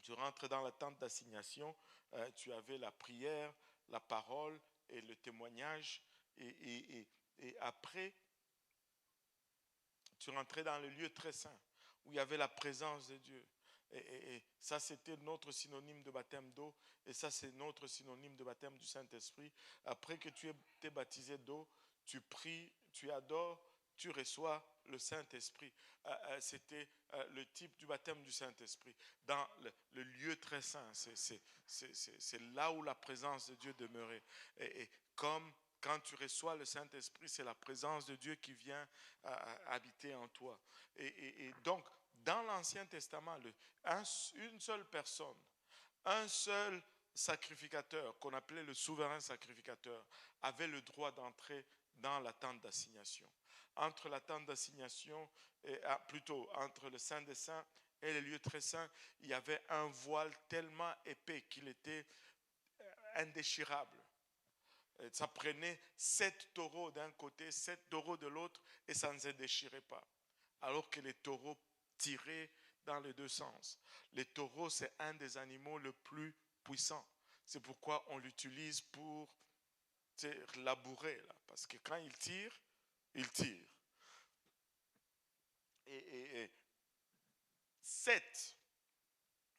Tu rentres dans la tente d'assignation, tu avais la prière, la parole et le témoignage. Et après, tu rentrais dans le lieu très saint où il y avait la présence de Dieu. Et ça, c'était notre synonyme de baptême d'eau. Et ça, c'est notre synonyme de baptême du Saint-Esprit. Après que tu aies été baptisé d'eau, tu pries, tu adores, tu reçois le Saint-Esprit. C'était le type du baptême du Saint-Esprit. Dans le lieu très saint, c'est là où la présence de Dieu demeurait. Et comme quand tu reçois le Saint-Esprit, c'est la présence de Dieu qui vient habiter en toi. Et donc, dans l'Ancien Testament, une seule personne, un seul sacrificateur, qu'on appelait le souverain sacrificateur, avait le droit d'entrer dans la tente d'assignation. Entre la tente d'assignation, plutôt entre le Saint des Saints et le lieu très saint, il y avait un voile tellement épais qu'il était indéchirable. Ça prenait 7 taureaux d'un côté, 7 taureaux de l'autre, et ça ne se déchirait pas. Alors que les taureaux tiraient dans les deux sens. Les taureaux, c'est un des animaux les plus puissants. C'est pourquoi on l'utilise pour labourer, là, parce que quand il tire, il tire. Et 7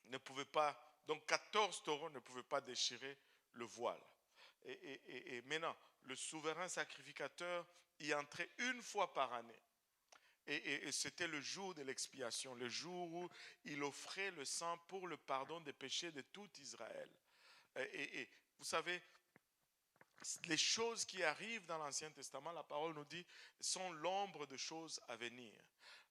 ne pouvaient pas, donc 14 taureaux ne pouvaient pas déchirer le voile. Et maintenant, le souverain sacrificateur y entrait une fois par année. Et c'était le jour de l'expiation, le jour où il offrait le sang pour le pardon des péchés de tout Israël. Et vous savez, les choses qui arrivent dans l'Ancien Testament, la parole nous dit, sont l'ombre de choses à venir.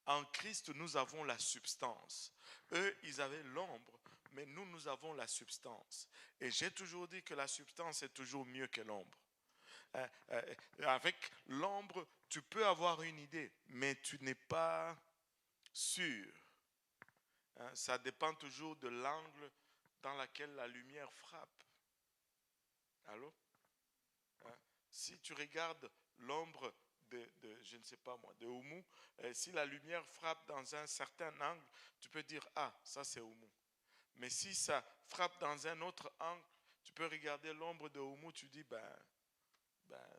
En Christ, nous avons la substance. Eux, ils avaient l'ombre, mais nous avons la substance. Et j'ai toujours dit que la substance est toujours mieux que l'ombre. Avec l'ombre, tu peux avoir une idée, mais tu n'es pas sûr. Ça dépend toujours de l'angle dans lequel la lumière frappe. Allô? Si tu regardes l'ombre je ne sais pas moi, de Oumou, si la lumière frappe dans un certain angle, tu peux dire, ah, ça c'est Oumou. Mais si ça frappe dans un autre angle, tu peux regarder l'ombre de Oumou, tu dis,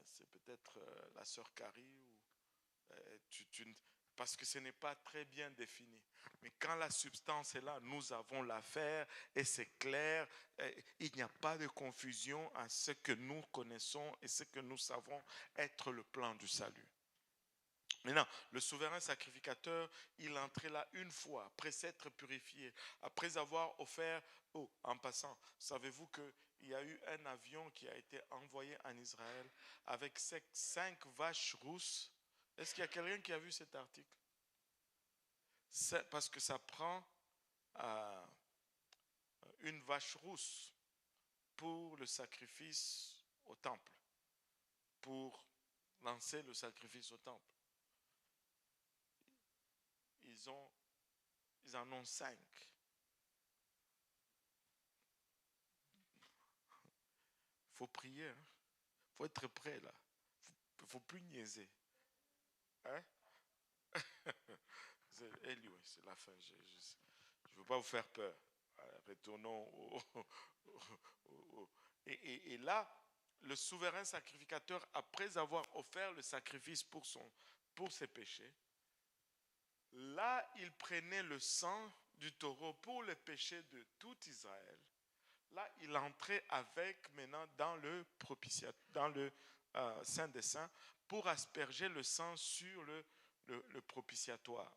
c'est peut-être la sœur Carrie. Parce que ce n'est pas très bien défini. Mais quand la substance est là, nous avons l'affaire et c'est clair. Il n'y a pas de confusion à ce que nous connaissons et ce que nous savons être le plan du salut. Maintenant, le souverain sacrificateur, il entrait là une fois, après s'être purifié, après avoir offert, en passant, savez-vous qu'il y a eu un avion qui a été envoyé en Israël avec 5 vaches rousses? Est-ce qu'il y a quelqu'un qui a vu cet article? C'est parce que ça prend une vache rousse pour le sacrifice au temple, pour lancer le sacrifice au temple. Ils en ont 5. Il faut prier. Il faut être prêt là. Il ne faut plus niaiser. Hein? Anyway, c'est la fin. Je ne veux pas vous faire peur. Retournons Et là, le souverain sacrificateur, après avoir offert le sacrifice pour ses péchés, là, il prenait le sang du taureau pour les péchés de tout Israël. Là, il entrait avec maintenant dans le propitiatoire, dans le Saint des Saints, pour asperger le sang sur le propitiatoire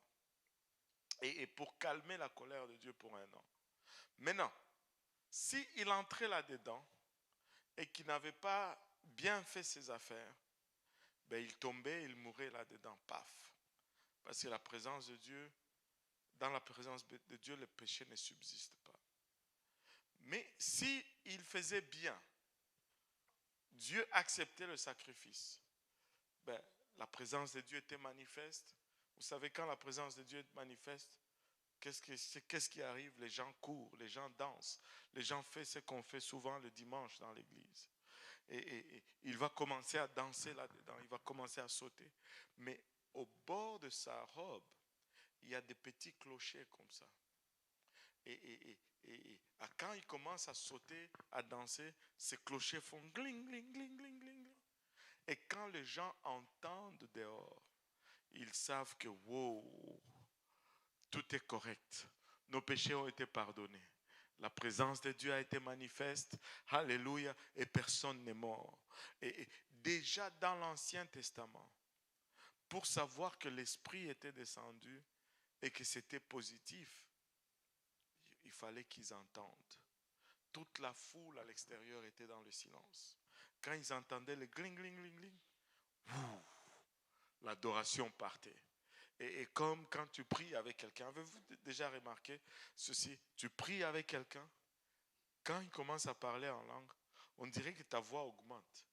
et pour calmer la colère de Dieu pour un an. Maintenant, s'il entrait là-dedans et qu'il n'avait pas bien fait ses affaires, il tombait, il mourait là-dedans, paf. Parce que la présence de Dieu, dans la présence de Dieu, le péché ne subsiste pas. Mais s'il faisait bien, Dieu acceptait le sacrifice. La présence de Dieu était manifeste. Vous savez, quand la présence de Dieu est manifeste, qu'est-ce qui arrive? Les gens courent, les gens dansent, les gens font ce qu'on fait souvent le dimanche dans l'église. Et il va commencer à danser là-dedans, il va commencer à sauter. Mais au bord de sa robe, il y a des petits clochers comme ça. Et quand il commence à sauter, à danser, ces clochers font gling, gling, gling, gling, gling. Et quand les gens entendent dehors, ils savent que wow, tout est correct. Nos péchés ont été pardonnés. La présence de Dieu a été manifeste. Alléluia. Et personne n'est mort. Et déjà dans l'Ancien Testament, pour savoir que l'Esprit était descendu et que c'était positif, il fallait qu'ils entendent. Toute la foule à l'extérieur était dans le silence. Quand ils entendaient le gling, gling, gling, gling, l'adoration partait. Et comme quand tu pries avec quelqu'un, avez-vous déjà remarqué ceci? Tu pries avec quelqu'un, quand il commence à parler en langue, on dirait que ta voix augmente.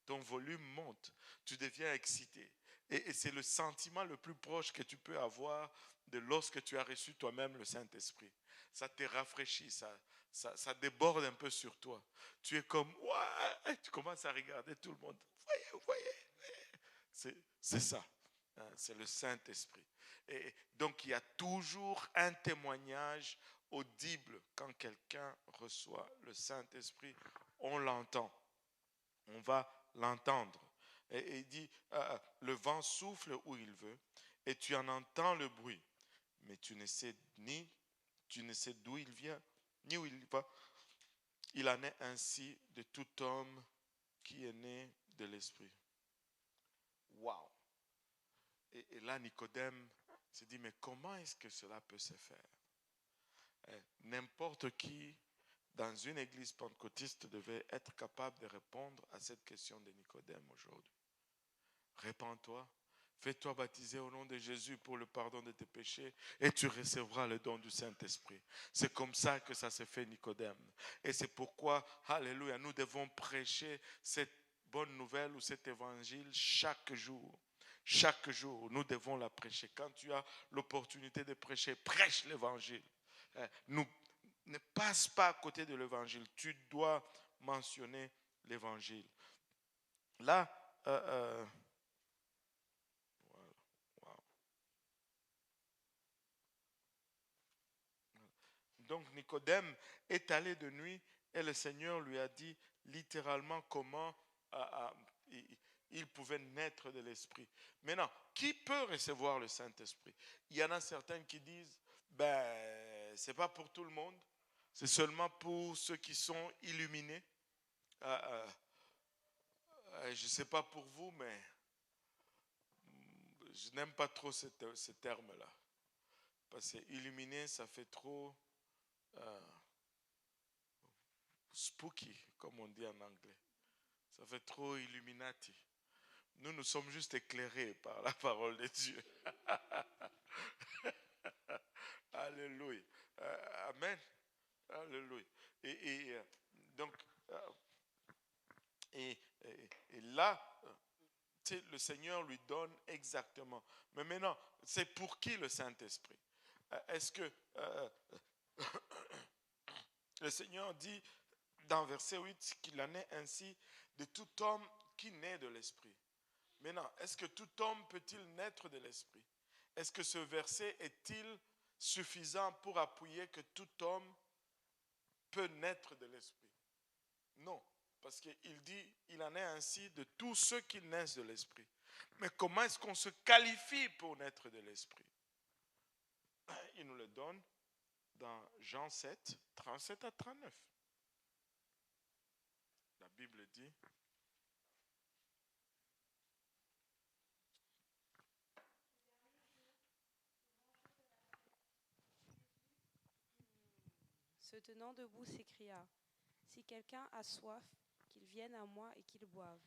Ton volume monte. Tu deviens excité. Et c'est le sentiment le plus proche que tu peux avoir de lorsque tu as reçu toi-même le Saint-Esprit. Ça te rafraîchit, ça déborde un peu sur toi. Tu es comme, ouais, tu commences à regarder tout le monde. Vous voyez. C'est ça. C'est le Saint-Esprit. Et donc, il y a toujours un témoignage audible quand quelqu'un reçoit le Saint-Esprit. On l'entend. On va l'entendre. Et il dit, le vent souffle où il veut et tu en entends le bruit. Mais tu ne sais d'où il vient, ni où il va. Il en est ainsi de tout homme qui est né de l'Esprit. Waouh! Et là, Nicodème se dit, mais comment est-ce que cela peut se faire? N'importe qui dans une église pentecôtiste devait être capable de répondre à cette question de Nicodème aujourd'hui. Répands-toi, fais-toi baptiser au nom de Jésus pour le pardon de tes péchés et tu recevras le don du Saint-Esprit. C'est comme ça que ça se fait, Nicodème. Et c'est pourquoi, alléluia, nous devons prêcher cette bonne nouvelle ou cet évangile chaque jour. Chaque jour, nous devons la prêcher. Quand tu as l'opportunité de prêcher, prêche l'évangile. Ne passe pas à côté de l'évangile. Tu dois mentionner l'évangile. Là, voilà. Wow. donc Nicodème est allé de nuit et le Seigneur lui a dit littéralement comment il pouvait naître de l'Esprit. Maintenant, qui peut recevoir le Saint-Esprit? Il y en a certains qui disent, c'est pas pour tout le monde, c'est seulement pour ceux qui sont illuminés. Je ne sais pas pour vous, mais je n'aime pas trop ce terme-là. Parce que illuminé, ça fait trop spooky, comme on dit en anglais. Ça fait trop Illuminati. Nous sommes juste éclairés par la parole de Dieu. Alléluia. Amen. Alléluia. Donc, là, le Seigneur lui donne exactement. Mais maintenant, c'est pour qui le Saint-Esprit? Est-ce que le Seigneur dit dans verset 8 qu'il en est ainsi de tout homme qui naît de l'Esprit? Maintenant, est-ce que tout homme peut-il naître de l'Esprit? Est-ce que ce verset est-il suffisant pour appuyer que tout homme peut naître de l'Esprit? Non, parce qu'il dit, il en est ainsi de tous ceux qui naissent de l'Esprit. Mais comment est-ce qu'on se qualifie pour naître de l'Esprit? Il nous le donne dans Jean 7, 37 à 39. La Bible dit, se tenant debout, s'écria, « Si quelqu'un a soif, qu'il vienne à moi et qu'il boive.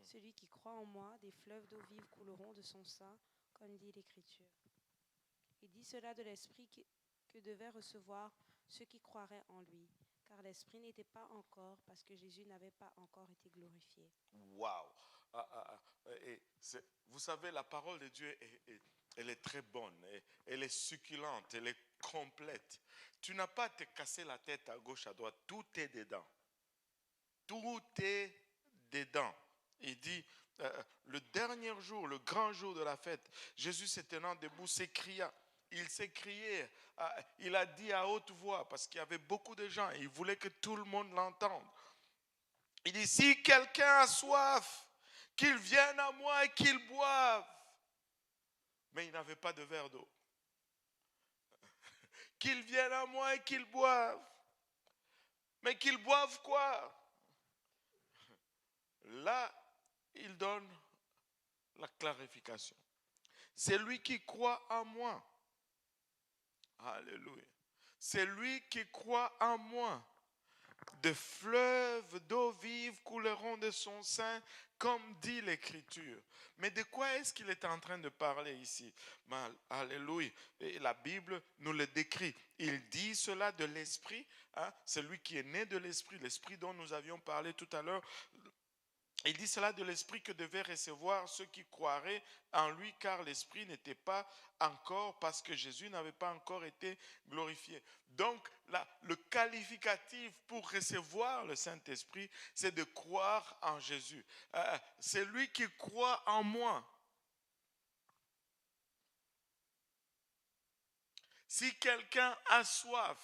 Celui qui croit en moi, des fleuves d'eau vive couleront de son sein, comme dit l'Écriture. » Il dit cela de l'Esprit que devaient recevoir ceux qui croiraient en lui, car l'Esprit n'était pas encore, parce que Jésus n'avait pas encore été glorifié. Waouh! Vous savez, la parole de Dieu elle est très bonne, elle est succulente, elle est complète. Tu n'as pas à te casser la tête à gauche, à droite, tout est dedans. Tout est dedans. Il dit, le dernier jour, le grand jour de la fête, Jésus se tenant debout s'écria. Il s'est crié, il a dit à haute voix, parce qu'il y avait beaucoup de gens, il voulait que tout le monde l'entende. Il dit, si quelqu'un a soif, qu'il vienne à moi et qu'il boive. Mais il n'avait pas de verre d'eau. Qu'il vienne à moi et qu'il boive. Mais qu'il boive quoi? Là, il donne la clarification. C'est lui qui croit en moi. Alléluia. C'est lui qui croit en moi. De fleuves d'eau vive couleront de son sein, comme dit l'Écriture. Mais de quoi est-ce qu'il est en train de parler ici? Alléluia. Et la Bible nous le décrit. Il dit cela de l'Esprit, celui qui est né de l'Esprit, l'Esprit dont nous avions parlé tout à l'heure. Il dit cela de l'Esprit que devaient recevoir ceux qui croiraient en lui, car l'Esprit n'était pas encore, parce que Jésus n'avait pas encore été glorifié. Donc, là, le qualificatif pour recevoir le Saint-Esprit, c'est de croire en Jésus. C'est lui qui croit en moi. Si quelqu'un a soif,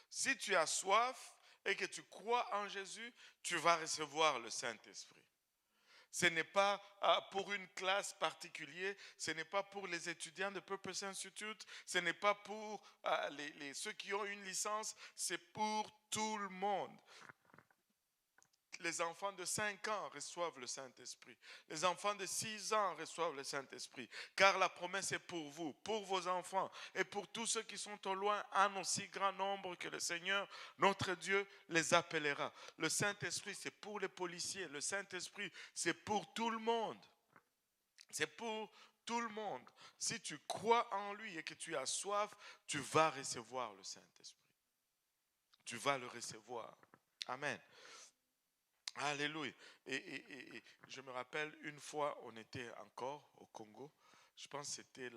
si tu as soif et que tu crois en Jésus, tu vas recevoir le Saint-Esprit. Ce n'est pas pour une classe particulière, ce n'est pas pour les étudiants de Purpose Institute, ce n'est pas pour ceux qui ont une licence, c'est pour tout le monde. Les enfants de 5 ans reçoivent le Saint-Esprit. Les enfants de 6 ans reçoivent le Saint-Esprit. Car la promesse est pour vous, pour vos enfants et pour tous ceux qui sont au loin, en aussi grand nombre que le Seigneur, notre Dieu, les appellera. Le Saint-Esprit, c'est pour les policiers. Le Saint-Esprit, c'est pour tout le monde. C'est pour tout le monde. Si tu crois en lui et que tu as soif, tu vas recevoir le Saint-Esprit. Tu vas le recevoir. Amen. Alléluia. Et je me rappelle une fois, on était encore au Congo. Je pense que c'était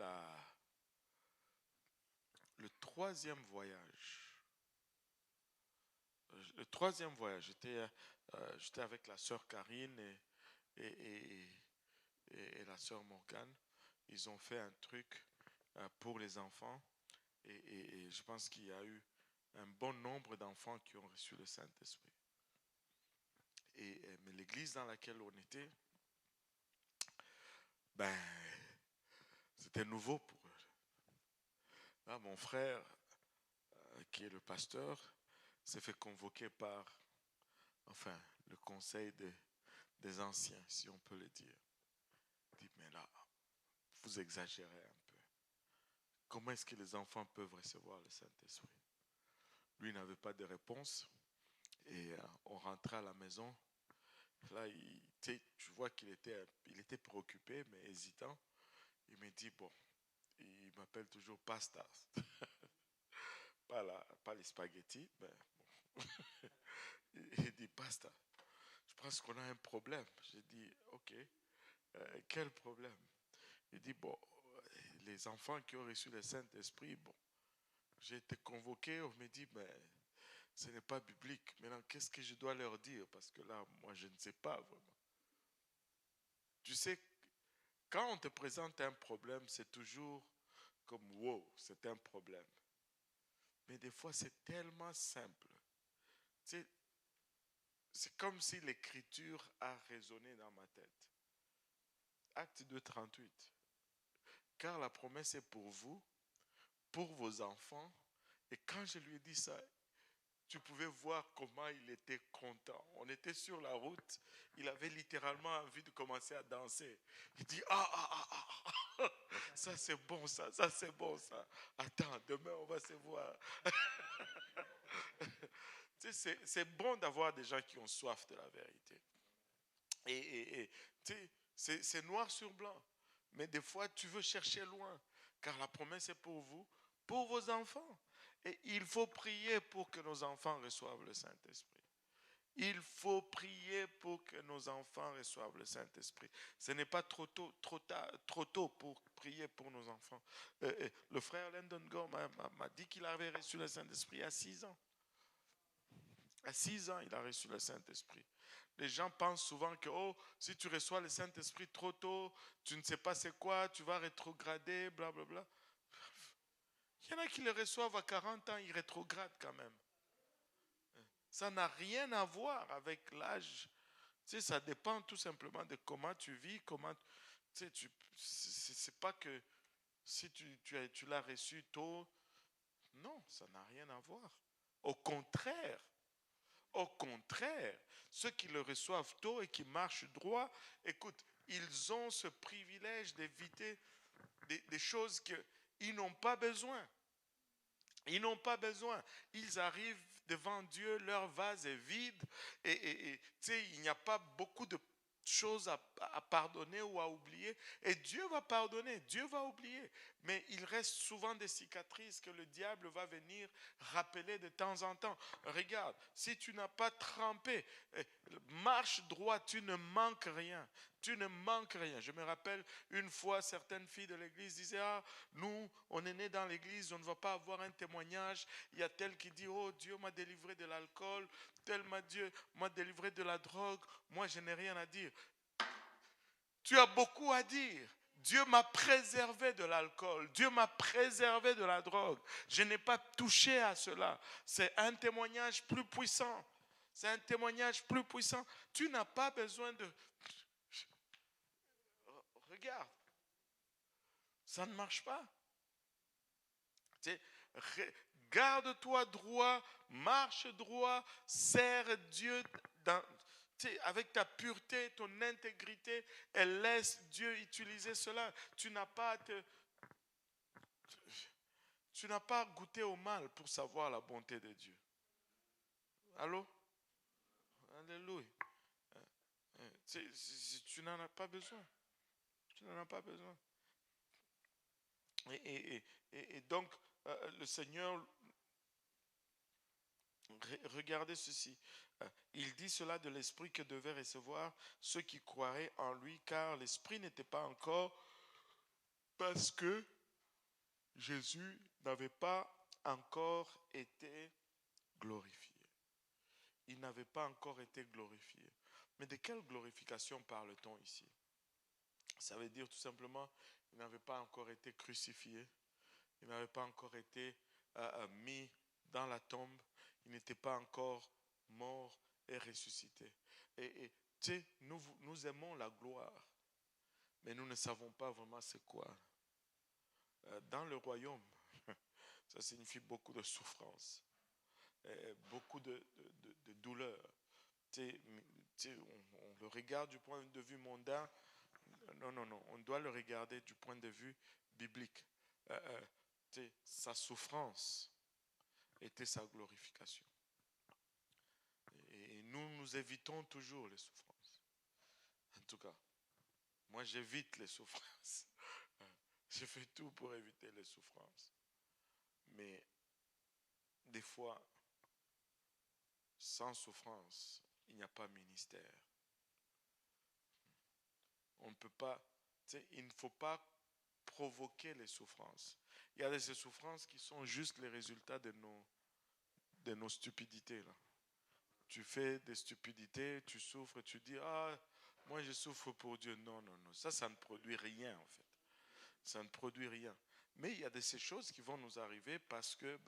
le troisième voyage. Le troisième voyage, j'étais avec la sœur Karine et la sœur Morgane. Ils ont fait un truc pour les enfants. Et je pense qu'il y a eu un bon nombre d'enfants qui ont reçu le Saint-Esprit. Mais l'église dans laquelle on était, c'était nouveau pour eux. Là, mon frère, qui est le pasteur, s'est fait convoquer par, le conseil des anciens, si on peut le dire. Il dit, mais là, vous exagérez un peu. Comment est-ce que les enfants peuvent recevoir le Saint-Esprit? Lui n'avait pas de réponse. Et on rentrait à la maison. Là, tu vois qu'il était préoccupé, mais hésitant. Il me dit, bon, il m'appelle toujours pasta. pas les spaghettis, mais bon. Il dit, pasta. Je pense qu'on a un problème. J'ai dit, ok, quel problème? Il dit, bon, les enfants qui ont reçu le Saint-Esprit, bon, j'ai été convoqué, on me dit, mais ce n'est pas biblique. Maintenant, qu'est-ce que je dois leur dire? Parce que là, moi, je ne sais pas vraiment. Tu sais, quand on te présente un problème, c'est toujours comme, wow, c'est un problème. Mais des fois, c'est tellement simple. Tu sais, c'est comme si l'écriture a résonné dans ma tête. Acte 2, 38. Car la promesse est pour vous, pour vos enfants. Et quand je lui ai dit ça, tu pouvais voir comment il était content. On était sur la route, il avait littéralement envie de commencer à danser. Il dit, ça c'est bon ça c'est bon ça. Attends, demain on va se voir. Tu sais, c'est bon d'avoir des gens qui ont soif de la vérité. Et tu sais, c'est noir sur blanc. Mais des fois, tu veux chercher loin. Car la promesse est pour vous, pour vos enfants. Et il faut prier pour que nos enfants reçoivent le Saint-Esprit. Il faut prier pour que nos enfants reçoivent le Saint-Esprit. Ce n'est pas trop tôt pour prier pour nos enfants. Le frère Lyndon Gore m'a dit qu'il avait reçu le Saint-Esprit à 6 ans. À 6 ans, il a reçu le Saint-Esprit. Les gens pensent souvent que si tu reçois le Saint-Esprit trop tôt, tu ne sais pas c'est quoi, tu vas rétrograder, blablabla. Il y en a qui le reçoivent à 40 ans, ils rétrogradent quand même. Ça n'a rien à voir avec l'âge. Tu sais, ça dépend tout simplement de comment tu vis, c'est pas que si tu l'as reçu tôt. Non, ça n'a rien à voir. Au contraire, ceux qui le reçoivent tôt et qui marchent droit, écoute, ils ont ce privilège d'éviter des choses qu'ils n'ont pas besoin. Ils n'ont pas besoin. Ils arrivent devant Dieu, leur vase est vide et il n'y a pas beaucoup de choses à pardonner ou à oublier. Et Dieu va pardonner, Dieu va oublier. Mais il reste souvent des cicatrices que le diable va venir rappeler de temps en temps. Regarde, si tu n'as pas trempé, marche droit, tu ne manques rien. Tu ne manques rien. Je me rappelle une fois, certaines filles de l'église disaient, nous, on est nés dans l'église, on ne va pas avoir un témoignage. Il y a tel qui dit, Dieu m'a délivré de l'alcool, tel Dieu m'a délivré de la drogue. Moi, je n'ai rien à dire. Tu as beaucoup à dire. Dieu m'a préservé de l'alcool. Dieu m'a préservé de la drogue. Je n'ai pas touché à cela. C'est un témoignage plus puissant. C'est un témoignage plus puissant. Tu n'as pas besoin de... Regarde. Ça ne marche pas. Garde-toi droit, marche droit, sers Dieu avec ta pureté, ton intégrité, et laisse Dieu utiliser cela. Tu n'as pas goûté au mal pour savoir la bonté de Dieu. Allô? Alléluia. Tu n'en as pas besoin. Tu n'en as pas besoin. Et donc, le Seigneur, regardez ceci. Il dit cela de l'Esprit que devaient recevoir ceux qui croiraient en lui, car l'Esprit n'était pas encore, parce que Jésus n'avait pas encore été glorifié. Il n'avait pas encore été glorifié. Mais de quelle glorification parle-t-on ici? Ça veut dire tout simplement, il n'avait pas encore été crucifié. Il n'avait pas encore été mis dans la tombe, il n'était pas encore mort et ressuscité. Et tu sais, nous aimons la gloire, mais nous ne savons pas vraiment c'est quoi. Dans le royaume, ça signifie beaucoup de souffrance, beaucoup de douleur. Tu sais, on le regarde du point de vue mondain. Non, non, non. On doit le regarder du point de vue biblique. Sa souffrance était sa glorification. Et nous évitons toujours les souffrances. En tout cas, moi j'évite les souffrances. Je fais tout pour éviter les souffrances. Mais des fois, sans souffrance, il n'y a pas ministère. On ne peut pas, il ne faut pas provoquer les souffrances. Il y a des souffrances qui sont juste les résultats de nos stupidités. Là. Tu fais des stupidités, tu souffres, tu dis, ah, moi je souffre pour Dieu. Non, non, non. Ça ne produit rien en fait. Ça ne produit rien. Mais il y a de ces choses qui vont nous arriver parce que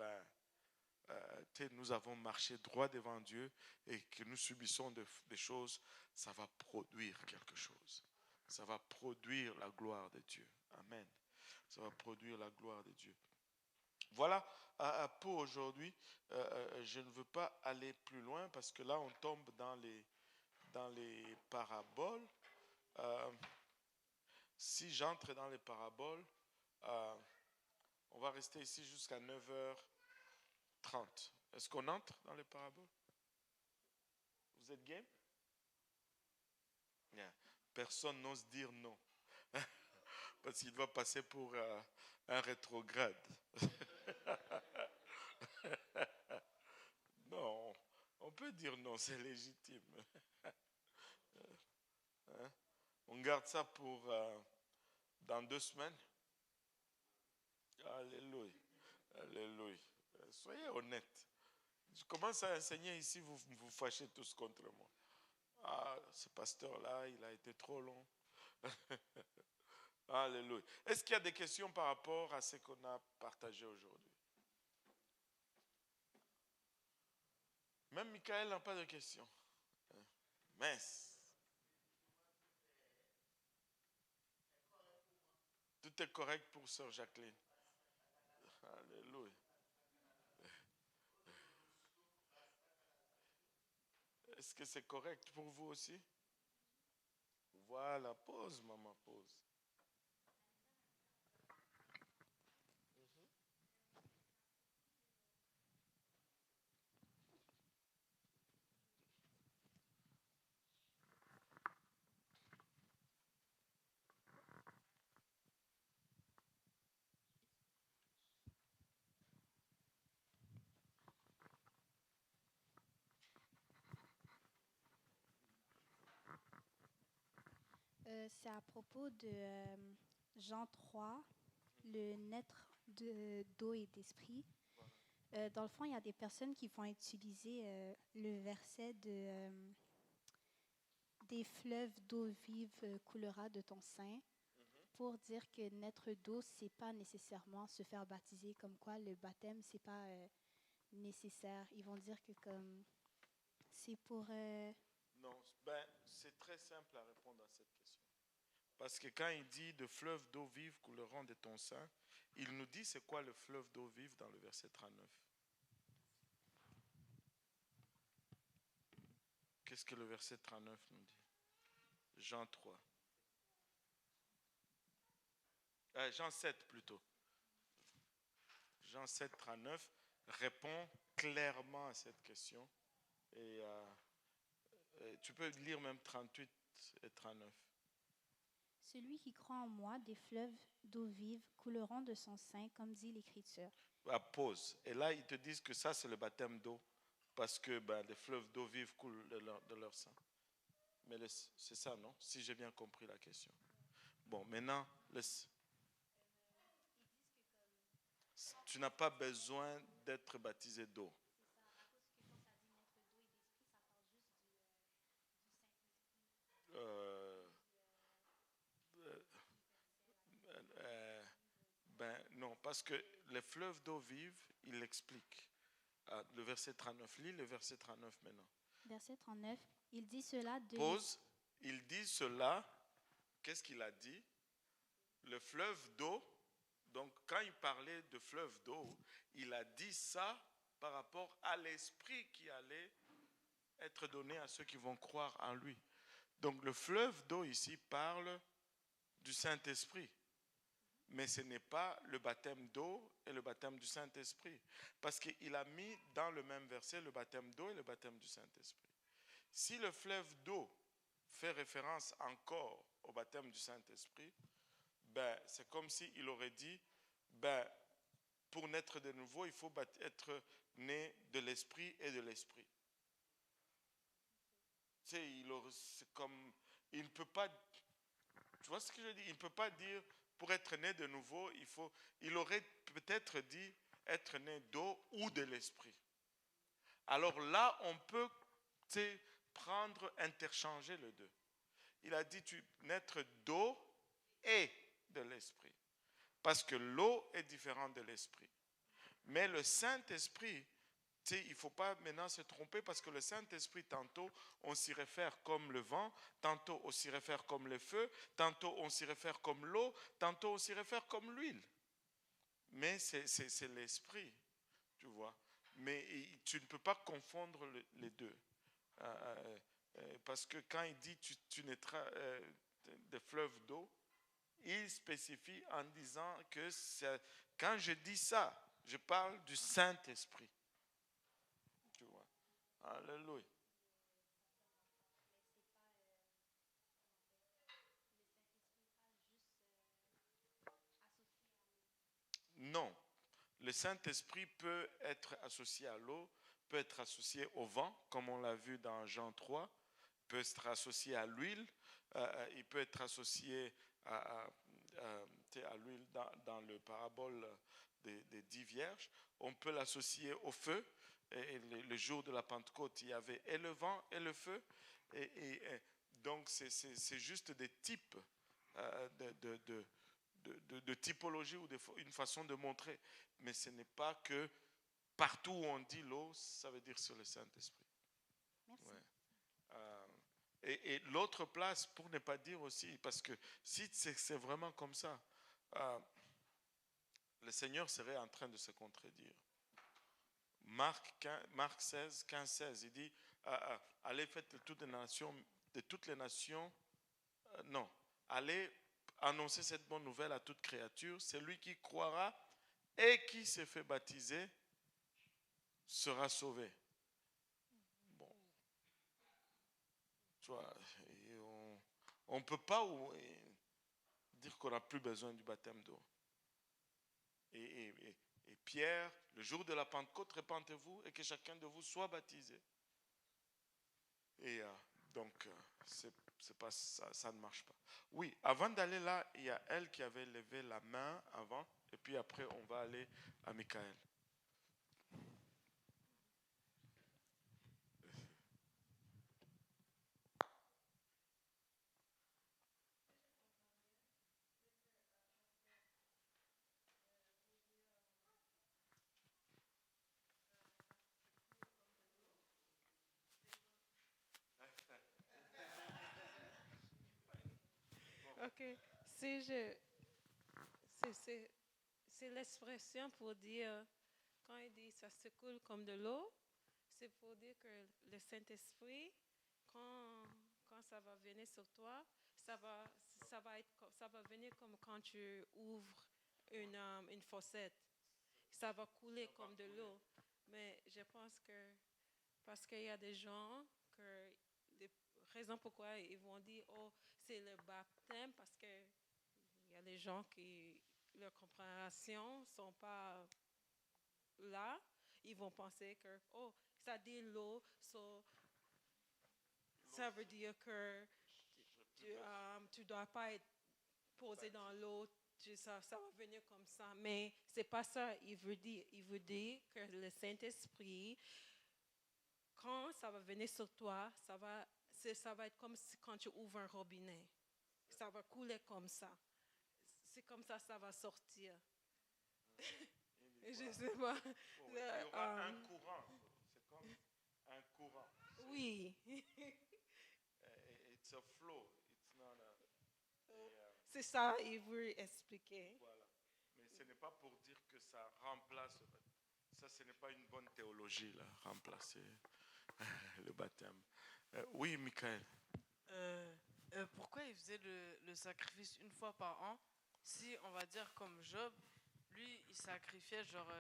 nous avons marché droit devant Dieu et que nous subissons des choses, ça va produire quelque chose. Ça va produire la gloire de Dieu. Amen. Ça va produire la gloire de Dieu. Voilà pour aujourd'hui. Je ne veux pas aller plus loin parce que là, on tombe dans les paraboles. Si j'entre dans les paraboles, on va rester ici jusqu'à 9h30. Est-ce qu'on entre dans les paraboles? Vous êtes game? Yeah. Personne n'ose dire non. Parce qu'il va passer pour un rétrograde. Non, on peut dire non, c'est légitime. Hein? On garde ça pour dans 2 semaines. Alléluia. Alléluia. Soyez honnêtes. Je commence à enseigner ici, vous vous fâchez tous contre moi. Ah, ce pasteur-là, il a été trop long. Alléluia. Est-ce qu'il y a des questions par rapport à ce qu'on a partagé aujourd'hui? Même Michael n'a pas de questions. Mince. Tout est correct pour sœur Jacqueline. Alléluia. Est-ce que c'est correct pour vous aussi? Voilà, pause, maman, pause. C'est à propos de Jean 3, le naître d'eau et d'esprit. Dans le fond, il y a des personnes qui vont utiliser le verset des fleuves d'eau vive coulera de ton sein pour dire que naître d'eau, c'est pas nécessairement se faire baptiser, comme quoi le baptême, c'est pas nécessaire. Ils vont dire que comme c'est pour... Non, c'est très simple à répondre à cette question. Parce que quand il dit de fleuves d'eau vive couleront de ton sein, il nous dit c'est quoi le fleuve d'eau vive dans le verset 39. Qu'est-ce que le verset 39 nous dit? Jean 3. Jean 7 plutôt. Jean 7, 39 répond clairement à cette question. Et tu peux lire même 38 et 39. Celui qui croit en moi, des fleuves d'eau vive couleront de son sein, comme dit l'Écriture. Pause. Et là, ils te disent que ça, c'est le baptême d'eau. Parce que les fleuves d'eau vive coulent de leur sein. Mais c'est ça, non? Si j'ai bien compris la question. Bon, maintenant, tu n'as pas besoin d'être baptisé d'eau. Non, parce que les fleuves d'eau vive, il l'explique. le verset 39. Lis le verset 39 maintenant. Verset 39, il dit cela de... Pause. Il dit cela. Qu'est-ce qu'il a dit? Le fleuve d'eau. Donc, quand il parlait de fleuve d'eau, il a dit ça par rapport à l'esprit qui allait être donné à ceux qui vont croire en lui. Donc, le fleuve d'eau ici parle du Saint-Esprit. Mais ce n'est pas le baptême d'eau et le baptême du Saint-Esprit. Parce qu'il a mis dans le même verset le baptême d'eau et le baptême du Saint-Esprit. Si le fleuve d'eau fait référence encore au baptême du Saint-Esprit, c'est comme s'il aurait dit, pour naître de nouveau, il faut être né de l'Esprit et de l'Esprit. Tu sais, c'est comme, il ne peut pas, tu vois ce que je dis? Il ne peut pas dire, pour être né de nouveau, il aurait peut-être dit être né d'eau ou de l'Esprit. Alors là, on peut, tu sais, interchanger les deux. Il a dit naître d'eau et de l'Esprit. Parce que l'eau est différente de l'Esprit. Mais le Saint-Esprit, il ne faut pas maintenant se tromper parce que le Saint-Esprit, tantôt, on s'y réfère comme le vent, tantôt, on s'y réfère comme le feu, tantôt, on s'y réfère comme l'eau, tantôt, on s'y réfère comme l'huile. Mais c'est l'Esprit, tu vois. Mais tu ne peux pas confondre les deux. Parce que quand il dit tu naîtras des fleuves d'eau, il spécifie en disant que quand je dis ça, je parle du Saint-Esprit. Tu vois. Alléluia. Non. Le Saint-Esprit peut être associé à l'eau, peut être associé au vent, comme on l'a vu dans Jean 3, peut être associé à l'huile, il peut être associé à l'huile dans le parabole des 10 vierges. On peut l'associer au feu. Et le jour de la Pentecôte, il y avait et le vent et le feu. Et donc, c'est juste des types de typologie ou une façon de montrer. Mais ce n'est pas que partout où on dit l'eau, ça veut dire sur le Saint-Esprit. Merci. Ouais. Et l'autre place, pour ne pas dire aussi, parce que si c'est vraiment comme ça, le Seigneur serait en train de se contredire. Marc 16, 15, 16, il dit, allez faites de toutes les nations, non, allez annoncer cette bonne nouvelle à toute créature, celui qui croira et qui se fait baptiser sera sauvé. Bon, tu vois, on ne peut pas dire qu'on n'a plus besoin du baptême d'eau. Et Pierre, le jour de la Pentecôte, répentez-vous et que chacun de vous soit baptisé. Et donc, c'est pas ça ne marche pas. Oui, avant d'aller là, il y a elle qui avait levé la main avant, et puis après, on va aller à Michael. OK. C'est l'expression pour dire, quand il dit ça se coule comme de l'eau, c'est pour dire que le Saint-Esprit, quand ça va venir sur toi, ça va venir comme quand tu ouvres une faucette. Ça va couler comme de l'eau. Mais je pense que parce qu'il y a des gens que les raisons pourquoi ils vont dire oh c'est le baptême parce que il y a des gens qui leur compréhension sont pas là, ils vont penser que oh ça dit l'eau, ça veut dire que tu dois pas être posé dans l'eau, ça va venir comme ça, mais c'est pas ça. Il veut dire que le Saint-Esprit, quand ça va venir sur toi, ça va être comme quand tu ouvres un robinet. Ça va couler comme ça. C'est comme ça va sortir. Je sais pas. Bon, il y aura un courant. C'est comme un courant. Oui. It's a flow. It's not a... C'est ça, il veut expliquer. Voilà. Mais ce n'est pas pour dire que ça remplace le baptême. Ça, ce n'est pas une bonne théologie, là, remplacer le baptême. Oui, Michael. Pourquoi il faisait le sacrifice une fois par an si, on va dire, comme Job, lui, il sacrifiait, genre,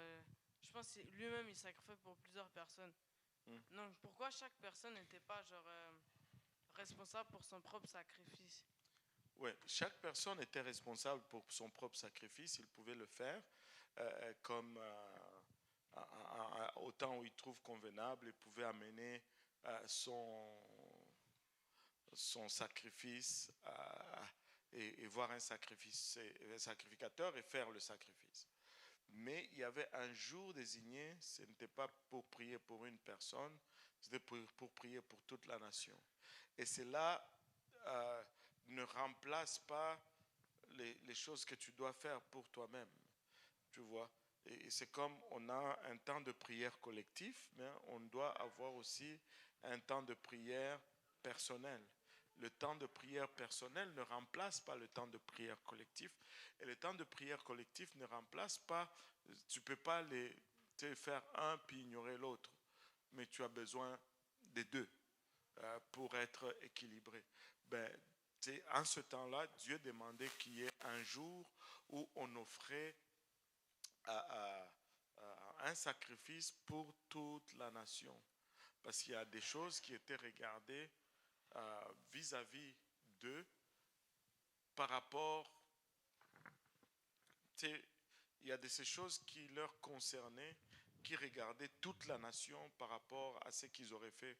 je pense que lui-même, il sacrifiait pour plusieurs personnes. Donc, pourquoi chaque personne n'était pas, genre, responsable pour son propre sacrifice? Oui, chaque personne était responsable pour son propre sacrifice. Il pouvait le faire comme au temps où il trouve convenable. Il pouvait amener son sacrifice et voir un sacrificateur et faire le sacrifice. Mais il y avait un jour désigné, ce n'était pas pour prier pour une personne, c'était pour prier pour toute la nation. Et cela ne remplace pas les choses que tu dois faire pour toi-même, tu vois. Et c'est comme on a un temps de prière collectif, mais on doit avoir aussi un temps de prière personnel. Le temps de prière personnel ne remplace pas le temps de prière collectif. Et le temps de prière collectif ne remplace pas, tu ne peux pas faire un puis ignorer l'autre. Mais tu as besoin des deux pour être équilibré. En ce temps-là, Dieu demandait qu'il y ait un jour où on offrait un sacrifice pour toute la nation. Parce qu'il y a des choses qui étaient regardées vis-à-vis d'eux par rapport, il y a de ces choses qui leur concernaient, qui regardaient toute la nation par rapport à ce qu'ils auraient fait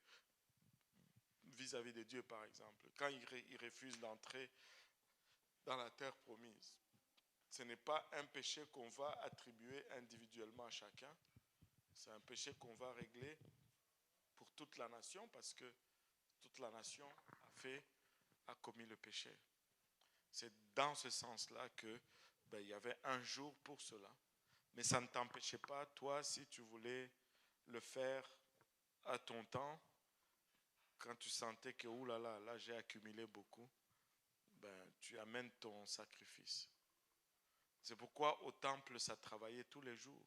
vis-à-vis de Dieu, par exemple. Quand ils refusent d'entrer dans la terre promise, ce n'est pas un péché qu'on va attribuer individuellement à chacun, c'est un péché qu'on va régler pour toute la nation parce que toute la nation a commis le péché. C'est dans ce sens-là que il y avait un jour pour cela. Mais ça ne t'empêchait pas, toi, si tu voulais le faire à ton temps, quand tu sentais que là j'ai accumulé beaucoup, tu amènes ton sacrifice. C'est pourquoi au temple, ça travaillait tous les jours.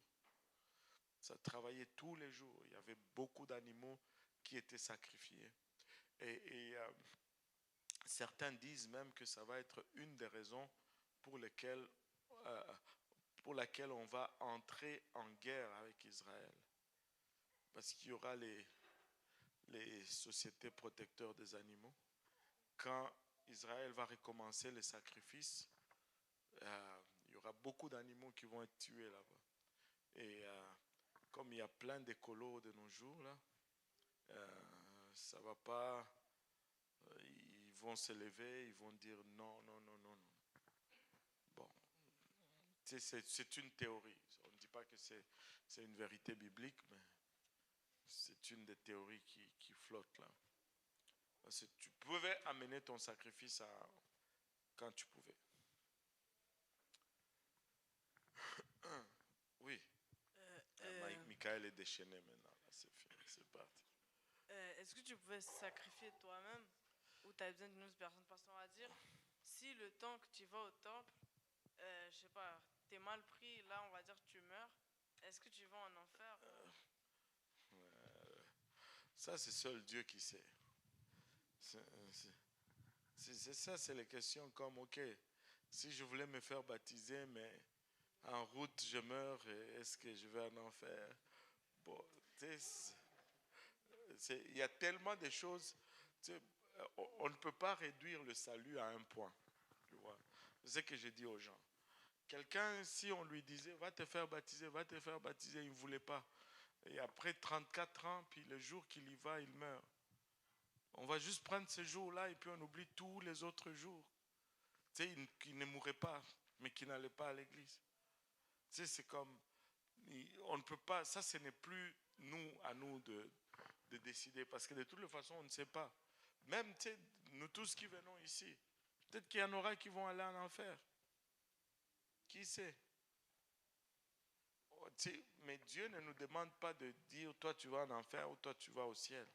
Ça travaillait tous les jours. Il y avait beaucoup d'animaux qui étaient sacrifiés. Et certains disent même que ça va être une des raisons pour laquelle on va entrer en guerre avec Israël. Parce qu'il y aura les sociétés protecteurs des animaux. Quand Israël va recommencer les sacrifices, il y aura beaucoup d'animaux qui vont être tués là-bas. Et comme il y a plein d'écolos de nos jours, là, ça va pas... ils vont se lever, ils vont dire non. Bon, c'est une théorie. On ne dit pas que c'est une vérité biblique, mais c'est une des théories qui flotte là. Parce que tu pouvais amener ton sacrifice quand tu pouvais. Oui. Michael est déchaîné maintenant. Là, c'est fini, c'est parti. Est-ce que tu pouvais sacrifier toi-même ou tu as besoin d'une autre personne? Parce qu'on va dire, si le temps que tu vas au temple, je sais pas, t'es mal pris, là on va dire que tu meurs, est-ce que tu vas en enfer? Ça, c'est seul Dieu qui sait. C'est ça, c'est les questions comme, ok, si je voulais me faire baptiser, mais en route je meurs, est-ce que je vais en enfer? Bon, il y a tellement de choses, on ne peut pas réduire le salut à un point. Tu vois? C'est ce que je dis aux gens. Quelqu'un, si on lui disait, va te faire baptiser, il ne voulait pas. Et après 34 ans, puis le jour qu'il y va, il meurt. On va juste prendre ce jour-là et puis on oublie tous les autres jours. Tu sais, il ne mourrait pas, mais qui n'allait pas à l'église. Tu sais, c'est comme, on ne peut pas, ça ce n'est plus à nous de décider, parce que de toute façon, on ne sait pas. Même, tu sais, nous tous qui venons ici, peut-être qu'il y en aura qui vont aller en enfer. Qui sait? mais Dieu ne nous demande pas de dire toi tu vas en enfer ou toi tu vas au ciel.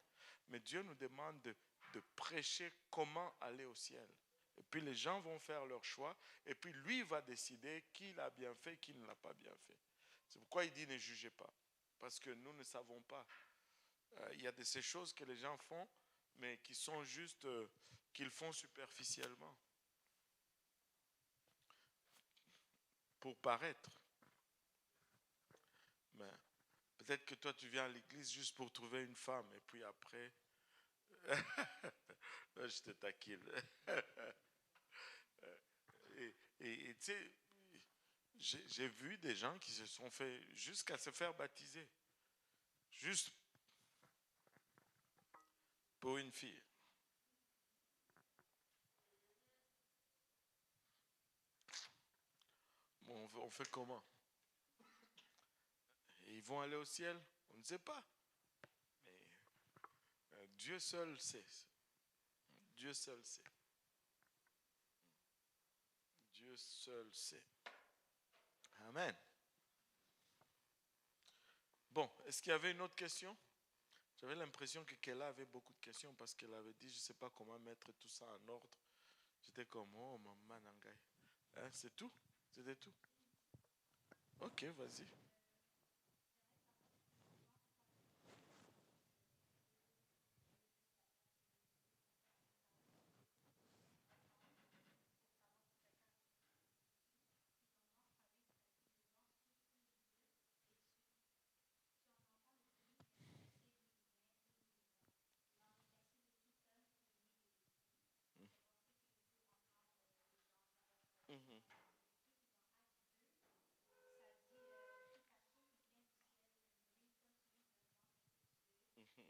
Mais Dieu nous demande de prêcher comment aller au ciel. Et puis les gens vont faire leur choix. Et puis lui va décider qui l'a bien fait, qui ne l'a pas bien fait. C'est pourquoi il dit ne jugez pas. Parce que nous ne savons pas. Il y a de ces choses que les gens font, mais qui sont juste, qu'ils font superficiellement. Pour paraître. Mais peut-être que toi tu viens à l'église juste pour trouver une femme. Et puis après, je te taquine. Et tu sais, j'ai vu des gens qui se sont fait jusqu'à se faire baptiser. Juste pour une fille. Bon, on fait comment? Et ils vont aller au ciel? On ne sait pas. Mais Dieu seul sait. Dieu seul sait. Dieu seul sait. Amen. Bon, est-ce qu'il y avait une autre question? J'avais l'impression que Kella avait beaucoup de questions parce qu'elle avait dit, je ne sais pas comment mettre tout ça en ordre. J'étais comme, oh, maman Nangai. Hein, c'est tout? C'était tout? Ok, vas-y. Mhm. Mhm.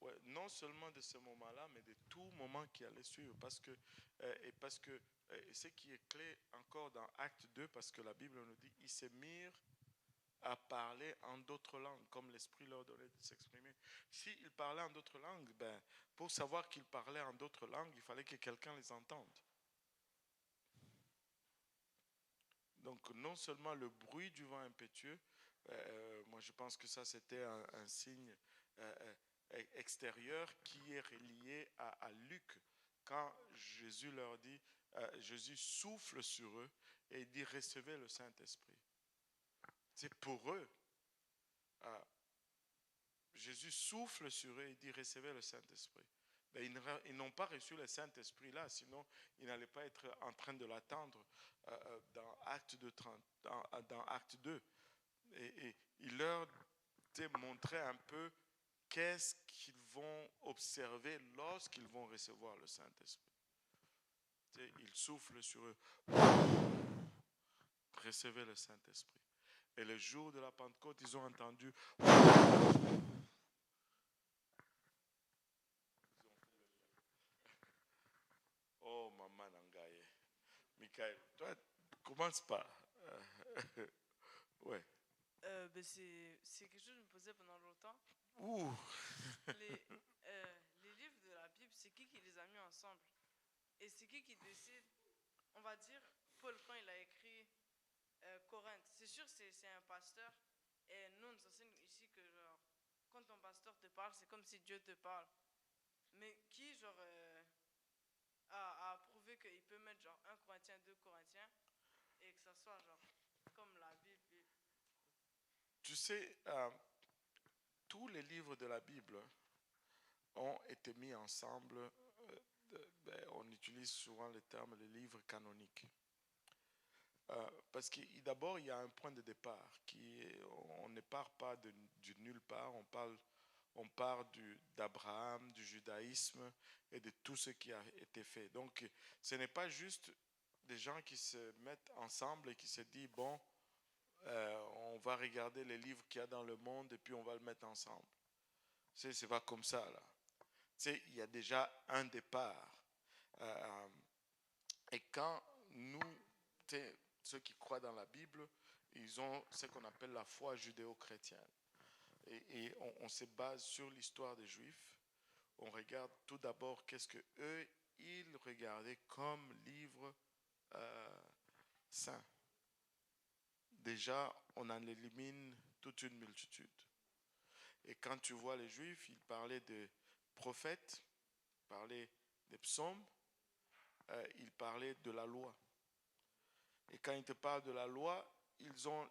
Ouais, non seulement de ce moment-là, mais de tout moment qui allait suivre. Parce que ce qui est clé encore dans Acte 2, parce que la Bible nous dit, ils se mirent à parler en d'autres langues, comme l'Esprit leur donnait de s'exprimer. S'ils parlaient en d'autres langues, ben, pour savoir qu'ils parlaient en d'autres langues, il fallait que quelqu'un les entende. Donc non seulement le bruit du vent impétueux, moi je pense que ça c'était un signe extérieur qui est relié à Luc, quand Jésus leur dit, Jésus souffle sur eux et il dit recevez le Saint-Esprit. C'est pour eux. euh, Jésus souffle sur eux et dit recevez le Saint-Esprit. Ben, ils n'ont pas reçu le Saint-Esprit là, sinon ils n'allaient pas être en train de l'attendre dans Acte 2, dans Acte 2. Et il leur montrait un peu qu'est-ce qu'ils vont observer lorsqu'ils vont recevoir le Saint-Esprit. Il souffle sur eux. Recevez le Saint-Esprit. Et le jour de la Pentecôte, ils ont entendu. Oh, maman Nangaye. Michael, toi, commence pas. Ouais. C'est quelque chose que je me posais pendant longtemps. Ouh. Les livres de la Bible, c'est qui les a mis ensemble? Et c'est qui décide? On va dire, Paul, quand il a écrit Corinthe, c'est sûr c'est un pasteur. Et nous, on nous enseigne ici que genre, quand ton pasteur te parle, c'est comme si Dieu te parle. Mais qui, genre, a prouvé qu'il peut mettre genre 1 Corinthiens, 2 Corinthiens, et que ça soit genre comme la Bible? Tu sais, tous les livres de la Bible ont été mis ensemble. On utilise souvent le terme les livres canoniques. Parce que d'abord, il y a un point de départ. On ne part pas du nulle part, on part d'Abraham, du judaïsme et de tout ce qui a été fait. Donc, ce n'est pas juste des gens qui se mettent ensemble et qui se disent, bon, on va regarder les livres qu'il y a dans le monde et puis on va le mettre ensemble. C'est pas comme ça, là. Il y a déjà un départ. Et quand nous, ceux qui croient dans la Bible, ils ont ce qu'on appelle la foi judéo-chrétienne. Et on se base sur l'histoire des Juifs, on regarde tout d'abord qu'est-ce que eux ils regardaient comme livre saint. Déjà, on en élimine toute une multitude. Et quand tu vois les Juifs, ils parlaient de prophètes, ils parlaient des psaumes, ils parlaient de la loi. Et quand ils te parlent de la loi, ils ont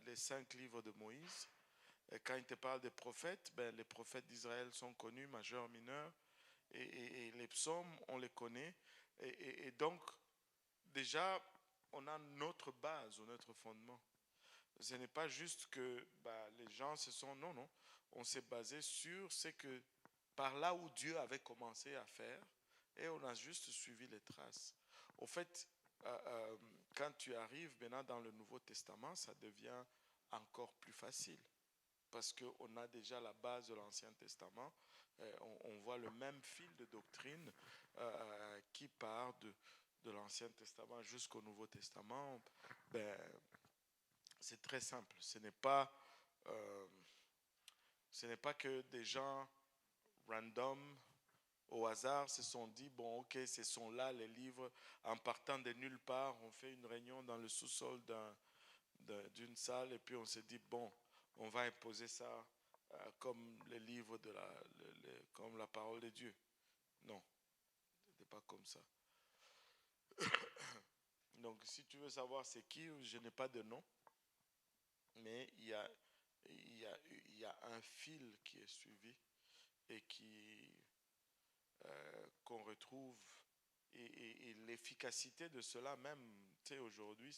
les 5 livres de Moïse. Et quand ils te parlent des prophètes, les prophètes d'Israël sont connus, majeurs, mineurs. Et les psaumes, on les connaît. Et donc, déjà, on a notre base, notre fondement. Ce n'est pas juste que les gens se sont... Non, non. On s'est basé sur ce que, par là où Dieu avait commencé à faire, et on a juste suivi les traces. Au fait, quand tu arrives maintenant dans le Nouveau Testament, ça devient encore plus facile. Parce qu'on a déjà la base de l'Ancien Testament. On voit le même fil de doctrine qui part de l'Ancien Testament jusqu'au Nouveau Testament. C'est très simple. Ce n'est pas que des gens random, au hasard, se sont dit, bon, ok, ce sont là les livres. En partant de nulle part, on fait une réunion dans le sous-sol d'une salle et puis on se dit, bon, on va imposer ça comme les livres comme la parole de Dieu. Non, ce n'était pas comme ça. Donc, si tu veux savoir c'est qui, je n'ai pas de nom, mais il y a un fil qui est suivi et qu'on retrouve et l'efficacité de cela même, tu sais, aujourd'hui,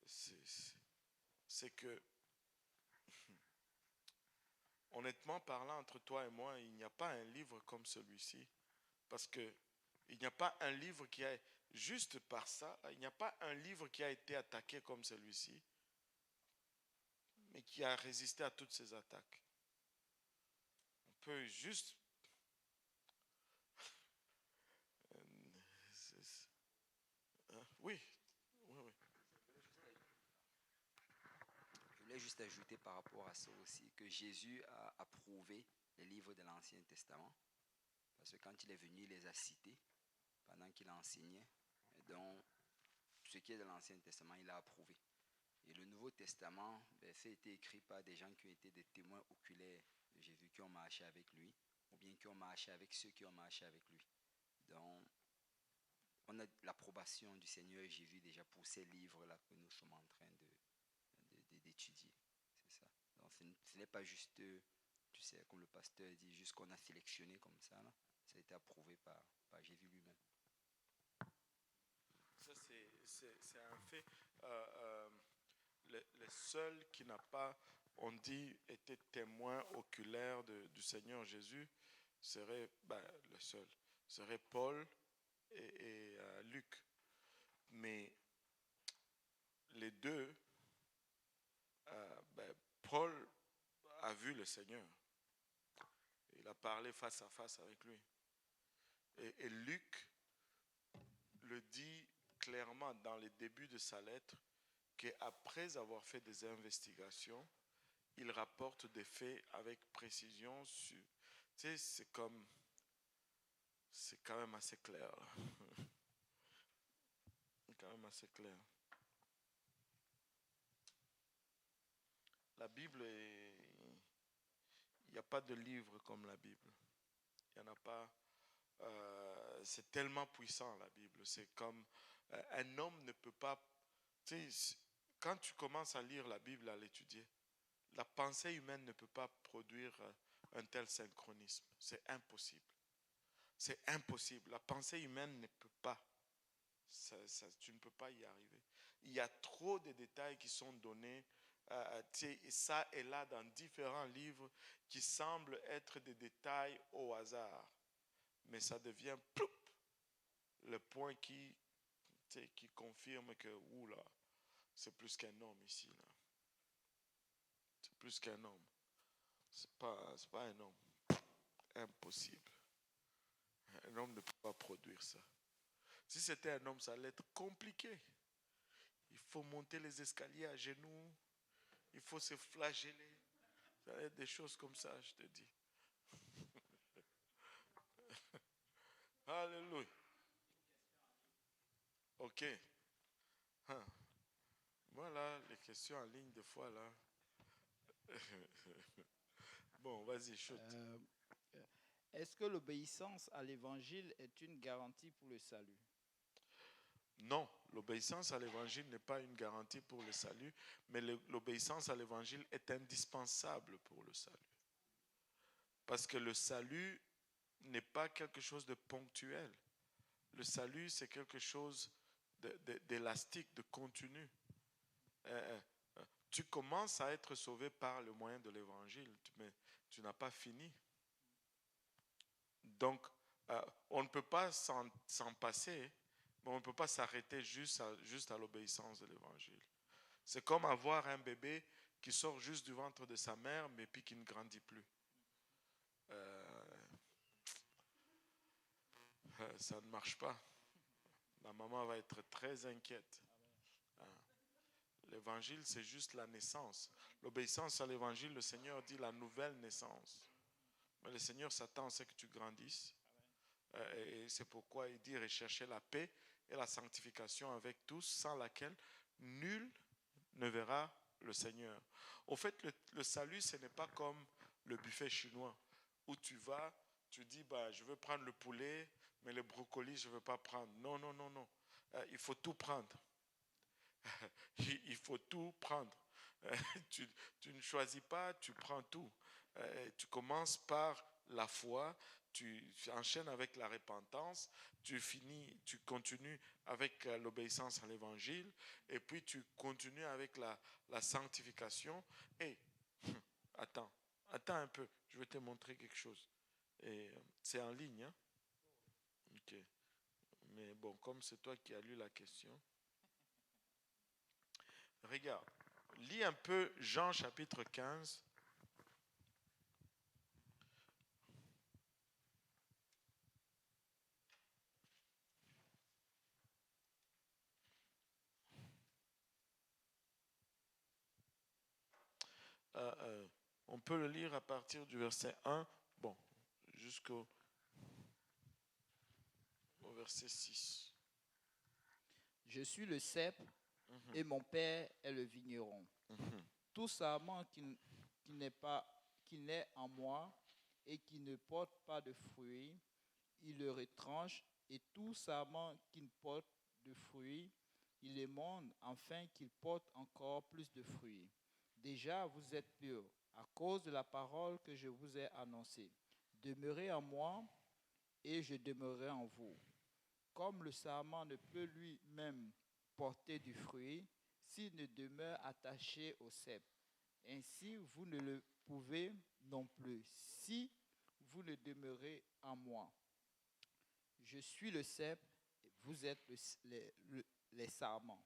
c'est que honnêtement parlant, entre toi et moi, il n'y a pas un livre comme celui-ci. Parce que il n'y a pas un livre qui a, juste par ça, il n'y a pas un livre qui a été attaqué comme celui-ci, mais qui a résisté à toutes ces attaques. On peut juste... Oui, oui, oui. Je voulais juste ajouter par rapport à ça aussi que Jésus a approuvé les livres de l'Ancien Testament. Parce que quand il est venu, il les a cités pendant qu'il enseignait. Et donc, ce qui est de l'Ancien Testament, il a approuvé. Et le Nouveau Testament, ça a été écrit par des gens qui ont été des témoins oculaires de Jésus, qui ont marché avec lui, ou bien qui ont marché avec ceux qui ont marché avec lui. Donc, on a l'approbation du Seigneur Jésus déjà pour ces livres-là que nous sommes en train d'étudier. C'est ça. Donc, ce n'est pas juste, tu sais, comme le pasteur dit, juste qu'on a sélectionné comme ça. Là. Ça a été approuvé par Jésus lui-même. Ça, c'est un fait. Les seuls qui n'ont pas, on dit, été témoins oculaires du Seigneur Jésus seraient, le seul, serait Paul et Luc. Mais les deux, Paul a vu le Seigneur. Il a parlé face à face avec lui. Et Luc le dit clairement dans les débuts de sa lettre qu'après avoir fait des investigations, il rapporte des faits avec précision. Tu sais, c'est quand même assez clair. C'est quand même assez clair. La Bible, il n'y a pas de livre comme la Bible. Il n'y en a pas. C'est tellement puissant la Bible. C'est comme un homme ne peut pas. Tu sais, quand tu commences à lire la Bible, à l'étudier, la pensée humaine ne peut pas produire un tel synchronisme. C'est impossible. C'est impossible. La pensée humaine ne peut pas. Tu ne peux pas y arriver. Il y a trop de détails qui sont donnés, ça et là, dans différents livres qui semblent être des détails au hasard. Mais ça devient ploup, le point qui confirme que, oula, c'est plus qu'un homme ici. Là. C'est plus qu'un homme. C'est pas un homme. Impossible. Un homme ne peut pas produire ça. Si c'était un homme, ça allait être compliqué. Il faut monter les escaliers à genoux. Il faut se flageller. Ça allait être des choses comme ça, je te dis. Alléluia. Ok. Hein. Voilà les questions en ligne des fois là. Bon, vas-y, shoot. Est-ce que l'obéissance à l'évangile est une garantie pour le salut? Non, l'obéissance à l'évangile n'est pas une garantie pour le salut, mais l'obéissance à l'évangile est indispensable pour le salut. Parce que le salut n'est pas quelque chose de ponctuel. Le salut, c'est quelque chose d'élastique, de continu. Tu commences à être sauvé par le moyen de l'évangile, mais tu n'as pas fini. Donc, on ne peut pas s'en passer, mais on ne peut pas s'arrêter juste à l'obéissance de l'évangile. C'est comme avoir un bébé qui sort juste du ventre de sa mère, mais puis qui ne grandit plus. Ça ne marche pas. La maman va être très inquiète. L'évangile, c'est juste la naissance. L'obéissance à l'évangile, le Seigneur dit la nouvelle naissance. Mais le Seigneur s'attend à ce que tu grandisses. Et c'est pourquoi il dit rechercher la paix et la sanctification avec tous, sans laquelle nul ne verra le Seigneur. Au fait, le salut, ce n'est pas comme le buffet chinois, où tu vas, tu dis, je veux prendre le poulet, mais le brocoli, je ne veux pas prendre. Non, non, non, non. Il faut tout prendre. Il faut tout prendre. Tu ne choisis pas, tu prends tout. Tu commences par la foi, tu enchaînes avec la repentance, tu continues avec l'obéissance à l'évangile, et puis tu continues avec la sanctification. Et attends un peu, je vais te montrer quelque chose. Et c'est en ligne, hein? Ok. Mais bon, comme c'est toi qui as lu la question. Regarde, lis un peu Jean chapitre 15. On peut le lire à partir du verset 1, bon, jusqu'au verset 6. Je suis le cep et mon père est le vigneron. Tout sarment qui naît en moi et qui ne porte pas de fruits, il le retranche, et tout sarment qui ne porte de fruits, il émonde afin qu'il porte encore plus de fruits. Déjà, vous êtes purs à cause de la parole que je vous ai annoncée. Demeurez en moi et je demeurerai en vous. Comme le sarment ne peut lui-même porter du fruit s'il ne demeure attaché au cep, ainsi vous ne le pouvez non plus si vous ne demeurez en moi. Je suis le cep, vous êtes les sarments.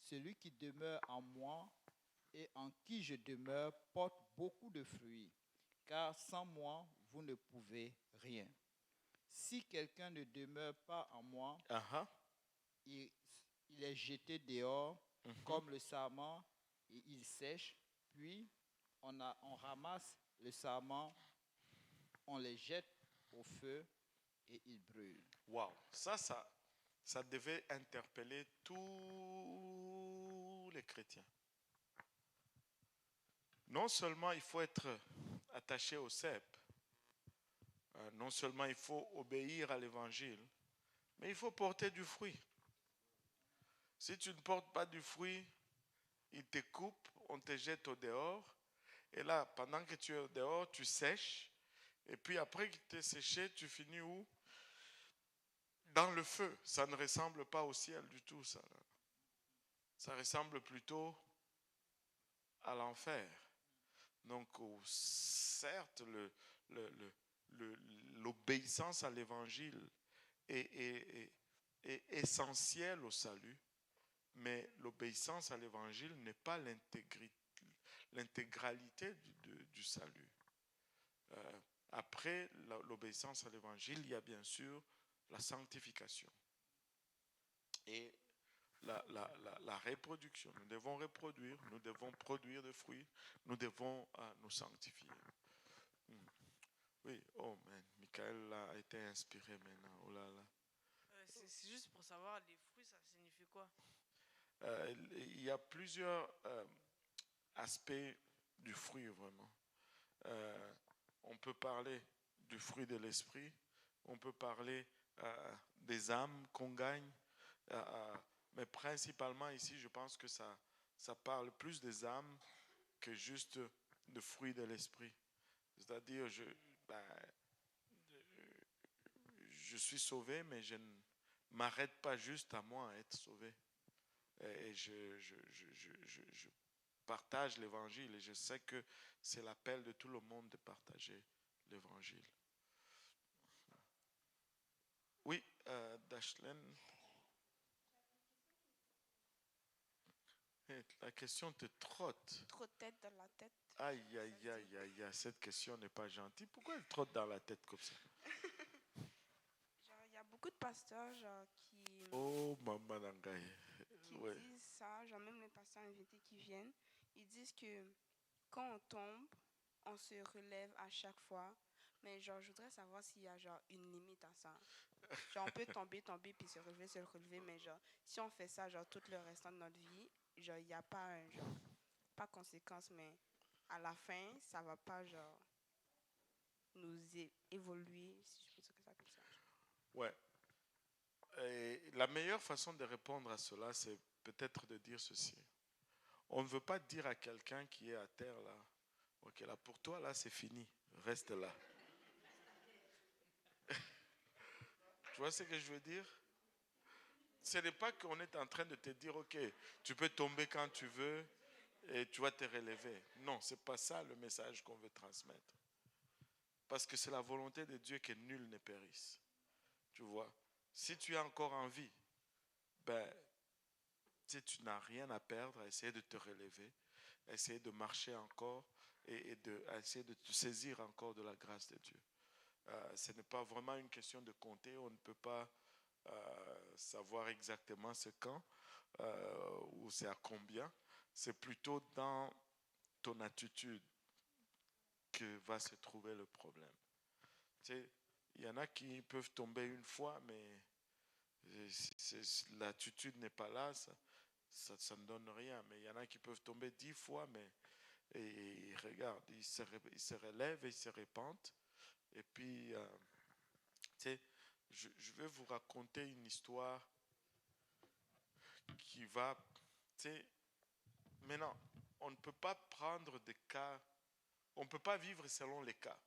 Celui qui demeure en moi et en qui je demeure porte beaucoup de fruits, car sans moi, vous ne pouvez rien. Si quelqu'un ne demeure pas en moi, il est jeté dehors comme le sarment et il sèche, puis on ramasse le sarment, on les jette au feu et il brûle. Waouh, ça devait interpeller tous les chrétiens. Non seulement il faut être attaché au cep, non seulement il faut obéir à l'évangile, mais il faut porter du fruit. Si tu ne portes pas du fruit, il te coupe, on te jette au dehors, et là, pendant que tu es au dehors, tu sèches, et puis après que tu es séché, tu finis où? Dans le feu. Ça ne ressemble pas au ciel du tout, ça. Ça ressemble plutôt à l'enfer. Donc, certes, l'obéissance à l'évangile est essentielle au salut, mais l'obéissance à l'évangile n'est pas l'intégralité du salut. Après l'obéissance à l'évangile, il y a bien sûr la sanctification et la reproduction. Nous devons reproduire, nous devons produire des fruits, nous devons nous sanctifier. Oui, oh man, Michael là, a été inspiré maintenant. Oh là là. C'est juste pour savoir, les fruits, ça signifie quoi? Il y a plusieurs aspects du fruit vraiment. Euh, on peut parler du fruit de l'esprit, on peut parler des âmes qu'on gagne, mais principalement ici, je pense que ça parle plus des âmes que juste de fruits de l'esprit. C'est-à-dire, je suis sauvé, mais je ne m'arrête pas juste à moi à être sauvé. Et je partage l'évangile et je sais que c'est l'appel de tout le monde de partager l'évangile. Oui, Dashlyn. La question te trotte. Trop de tête dans la tête. Aïe, aïe, aïe, aïe, aïe, cette question n'est pas gentille. Pourquoi elle trotte dans la tête comme ça? Genre, il y a beaucoup de pasteurs genre, Oh, maman Nangaye. qui Ouais. disent ça, genre même les pasteurs invités qui viennent, ils disent que quand on tombe, on se relève à chaque fois. Mais genre, je voudrais savoir s'il y a genre une limite à ça. Genre, on peut tomber, puis se relever, mais genre, si on fait ça, genre, tout le restant de notre vie, genre, il n'y a pas un, genre, pas conséquence, mais à la fin, ça va pas, genre, nous évoluer, si je peux dire ça comme ça. Ouais. Et la meilleure façon de répondre à cela, c'est peut-être de dire ceci. On ne veut pas dire à quelqu'un qui est à terre là, ok, là pour toi là c'est fini, reste là. Tu vois ce que je veux dire? Ce n'est pas qu'on est en train de te dire, ok, tu peux tomber quand tu veux et tu vas te relever. Non, ce n'est pas ça le message qu'on veut transmettre. Parce que c'est la volonté de Dieu que nul ne périsse. Tu vois, si tu as encore envie, ben, tu n'as rien à perdre à essayer de te relever, à essayer de marcher encore et à essayer de te saisir encore de la grâce de Dieu. Ce n'est pas vraiment une question de compter, on ne peut pas savoir exactement ce quand ou c'est à combien. C'est plutôt dans ton attitude que va se trouver le problème. Tu sais, il y en a qui peuvent tomber une fois, mais l'attitude n'est pas là, ça ne donne rien. Mais il y en a qui peuvent tomber 10 fois, mais et regarde, ils se relèvent et ils se repentent. Et puis, tu sais, je vais vous raconter une histoire qui va, tu sais, maintenant, on ne peut pas prendre des cas, on ne peut pas vivre selon les cas.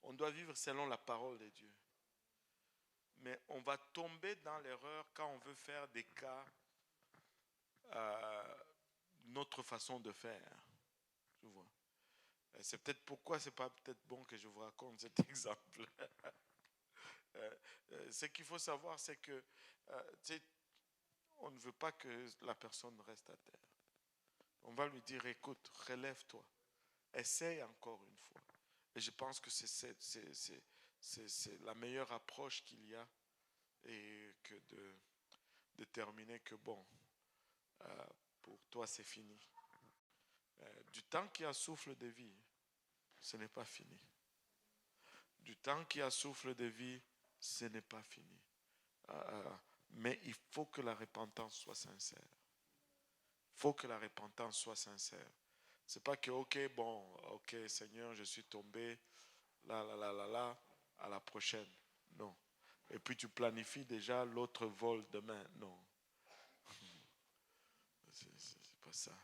On doit vivre selon la parole de Dieu. Mais on va tomber dans l'erreur quand on veut faire des cas notre façon de faire. Tu vois. C'est peut-être pourquoi c'est pas peut-être bon que je vous raconte cet exemple. Ce qu'il faut savoir, c'est que on ne veut pas que la personne reste à terre. On va lui dire, écoute, relève-toi. Essaye encore une fois. Et je pense que c'est la meilleure approche qu'il y a et que de déterminer que bon, pour toi c'est fini. Du temps qu'il y a souffle de vie, ce n'est pas fini. Du temps qu'il y a souffle de vie, ce n'est pas fini. Mais il faut que la repentance soit sincère. Il faut que la repentance soit sincère. C'est pas que, ok, bon, ok, Seigneur, je suis tombé, là, à la prochaine. Non. Et puis tu planifies déjà l'autre vol demain. Non. C'est pas ça.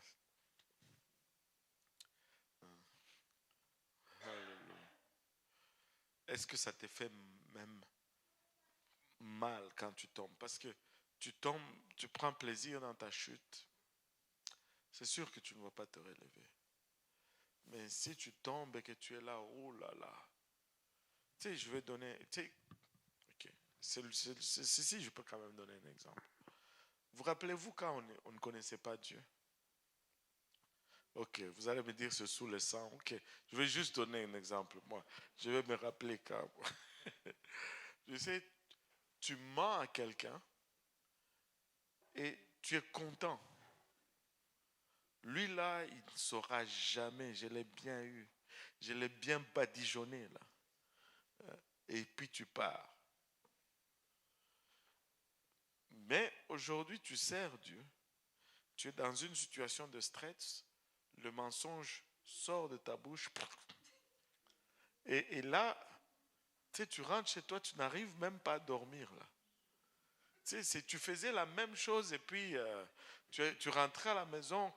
Alléluia. Est-ce que ça te fait même mal quand tu tombes? Parce que tu tombes, tu prends plaisir dans ta chute. C'est sûr que tu ne vas pas te relever. Mais si tu tombes et que tu es là, oh là là. Tu sais, je vais donner. Tu sais, ok. Si, je peux quand même donner un exemple. Vous rappelez-vous quand on ne connaissait pas Dieu? Ok, vous allez me dire c'est sous le sang. Ok, je vais juste donner un exemple. Moi, je vais me rappeler quand. Je sais, tu mens à quelqu'un et tu es content. Lui là, il ne saura jamais. Je l'ai bien eu. Je l'ai bien badigeonné là. et puis tu pars. Mais aujourd'hui, tu sers Dieu. Tu es dans une situation de stress. Le mensonge sort de ta bouche. Et là, tu rentres chez toi, tu n'arrives même pas à dormir là. Tu faisais la même chose et puis tu rentrais à la maison,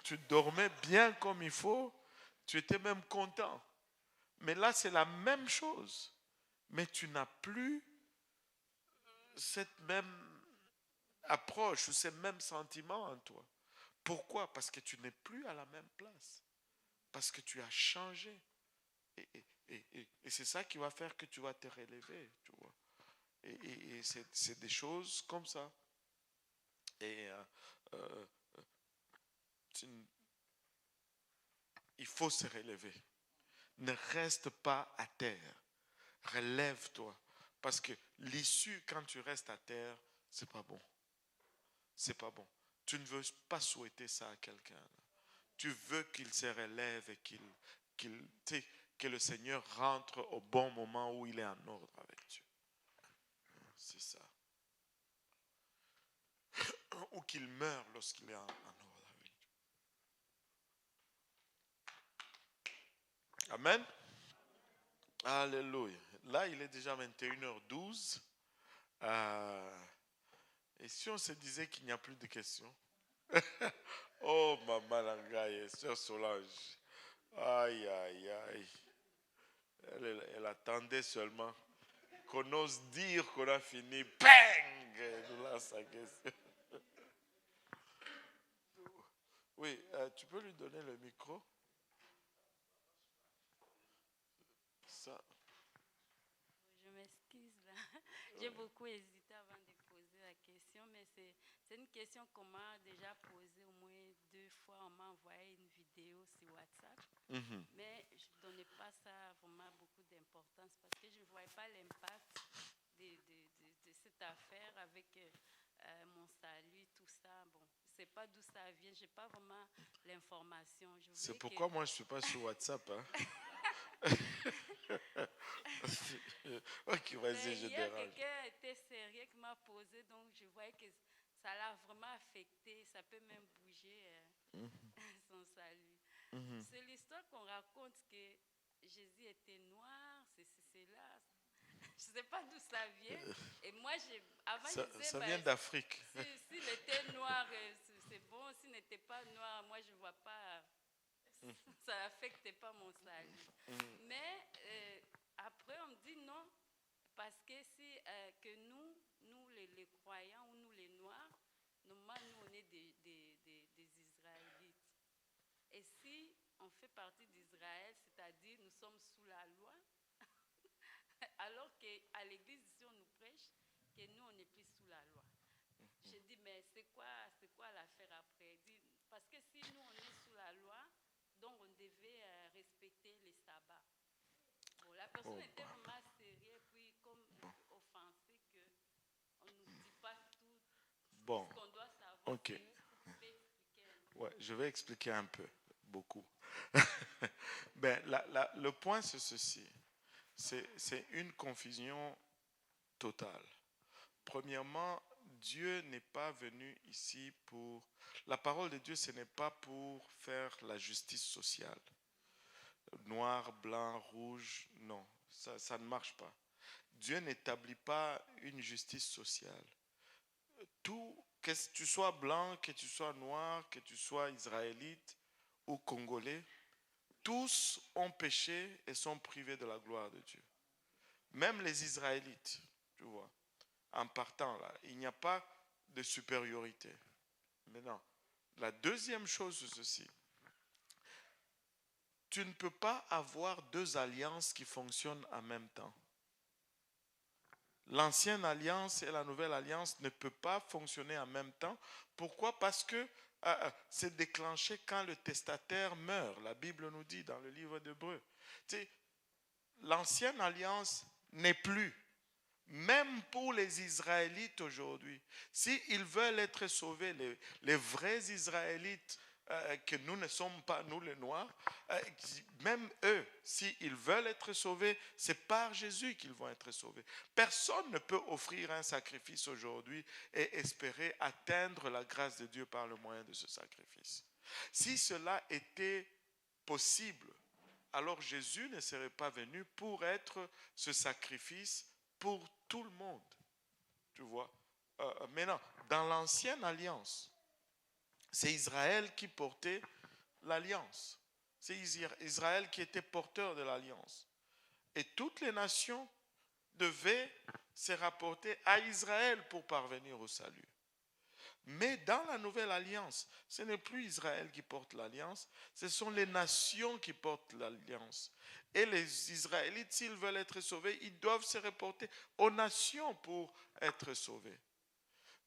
tu dormais bien comme il faut, tu étais même content. Mais là, c'est la même chose. Mais tu n'as plus cette même approche ou ces mêmes sentiments en toi. Pourquoi? Parce que tu n'es plus à la même place. Parce que tu as changé. Et c'est ça qui va faire que tu vas te relever, tu vois. Et c'est des choses comme ça. Et il faut se relever. Ne reste pas à terre. Relève-toi. Parce que l'issue, quand tu restes à terre, c'est pas bon. C'est pas bon. Tu ne veux pas souhaiter ça à quelqu'un. Tu veux qu'il se relève et que le Seigneur rentre au bon moment où il est en ordre avec Dieu. C'est ça. Ou qu'il meure lorsqu'il est en ordre avec Dieu. Amen. Alléluia. Là, il est déjà 21h12. Et si on se disait qu'il n'y a plus de questions? Oh, maman Langaye, sœur Solange. Aïe, aïe, aïe. Elle attendait seulement qu'on ose dire qu'on a fini. Bang! Elle nous lance sa question. Oui, tu peux lui donner le micro? Ça. Je m'excuse là. J'ai beaucoup hésité avant de poser la question, mais c'est une question qu'on m'a déjà posée au moins 2 fois. On m'a envoyé une vidéo sur WhatsApp, mais je ne donnais pas ça vraiment beaucoup d'importance parce que je ne voyais pas l'impact de cette affaire avec mon salut, tout ça. Bon, je ne sais pas d'où ça vient, je n'ai pas vraiment l'information. C'est pourquoi moi je ne suis pas sur WhatsApp. Hein? Ok, vas-y, je dérange. Quelqu'un était sérieux qui m'a posé, donc je voyais que ça l'a vraiment affecté. Ça peut même bouger son salut. C'est l'histoire qu'on raconte que Jésus était noir, c'est là. Je ne sais pas d'où ça vient. Et moi, avant, je disais, ça vient d'Afrique. S'il était noir, c'est bon. S'il n'était pas noir, moi, je ne vois pas. Ça n'affectait pas mon salut. Mais après, on me dit non, parce que que nous les croyants ou nous les noirs, normalement, nous, on est des Israélites. Et si on fait partie d'Israël, c'est-à-dire nous sommes sous la loi, alors qu'à l'église ici, on nous prêche que nous, on n'est plus sous la loi. Je dis, mais c'est quoi l'affaire après? Dit, parce que si nous, on est sous la loi, donc on devait respecter les sabbats. Bon, la personne était vraiment sérieuse, puis comme offensée, qu'on ne nous dit pas tout ce qu'on doit savoir. Ok. Ouais, je vais expliquer un peu, beaucoup. Le point, c'est ceci. C'est une confusion totale. Premièrement, Dieu n'est pas venu ici pour... La parole de Dieu, ce n'est pas pour faire la justice sociale. Noir, blanc, rouge, non, ça ne marche pas. Dieu n'établit pas une justice sociale. Que tu sois blanc, que tu sois noir, que tu sois israélite ou congolais, tous ont péché et sont privés de la gloire de Dieu. Même les Israélites, tu vois, en partant là, il n'y a pas de supériorité. Maintenant, la deuxième chose, c'est ceci. Tu ne peux pas avoir 2 alliances qui fonctionnent en même temps. L'ancienne alliance et la nouvelle alliance ne peuvent pas fonctionner en même temps. Pourquoi? Parce que c'est déclenché quand le testataire meurt. La Bible nous dit dans le livre d'Hébreux. L'ancienne alliance n'est plus. Même pour les Israélites aujourd'hui. S'ils veulent être sauvés, les vrais Israélites que nous ne sommes pas, nous les Noirs, même eux, s'ils veulent être sauvés, c'est par Jésus qu'ils vont être sauvés. Personne ne peut offrir un sacrifice aujourd'hui et espérer atteindre la grâce de Dieu par le moyen de ce sacrifice. Si cela était possible, alors Jésus ne serait pas venu pour être ce sacrifice pour tout le monde. Tu vois. Maintenant, dans l'ancienne alliance, c'est Israël qui portait l'alliance. C'est Israël qui était porteur de l'alliance. Et toutes les nations devaient se rapporter à Israël pour parvenir au salut. Mais dans la nouvelle alliance, ce n'est plus Israël qui porte l'alliance, ce sont les nations qui portent l'alliance. Et les Israélites, s'ils veulent être sauvés, ils doivent se rapporter aux nations pour être sauvés.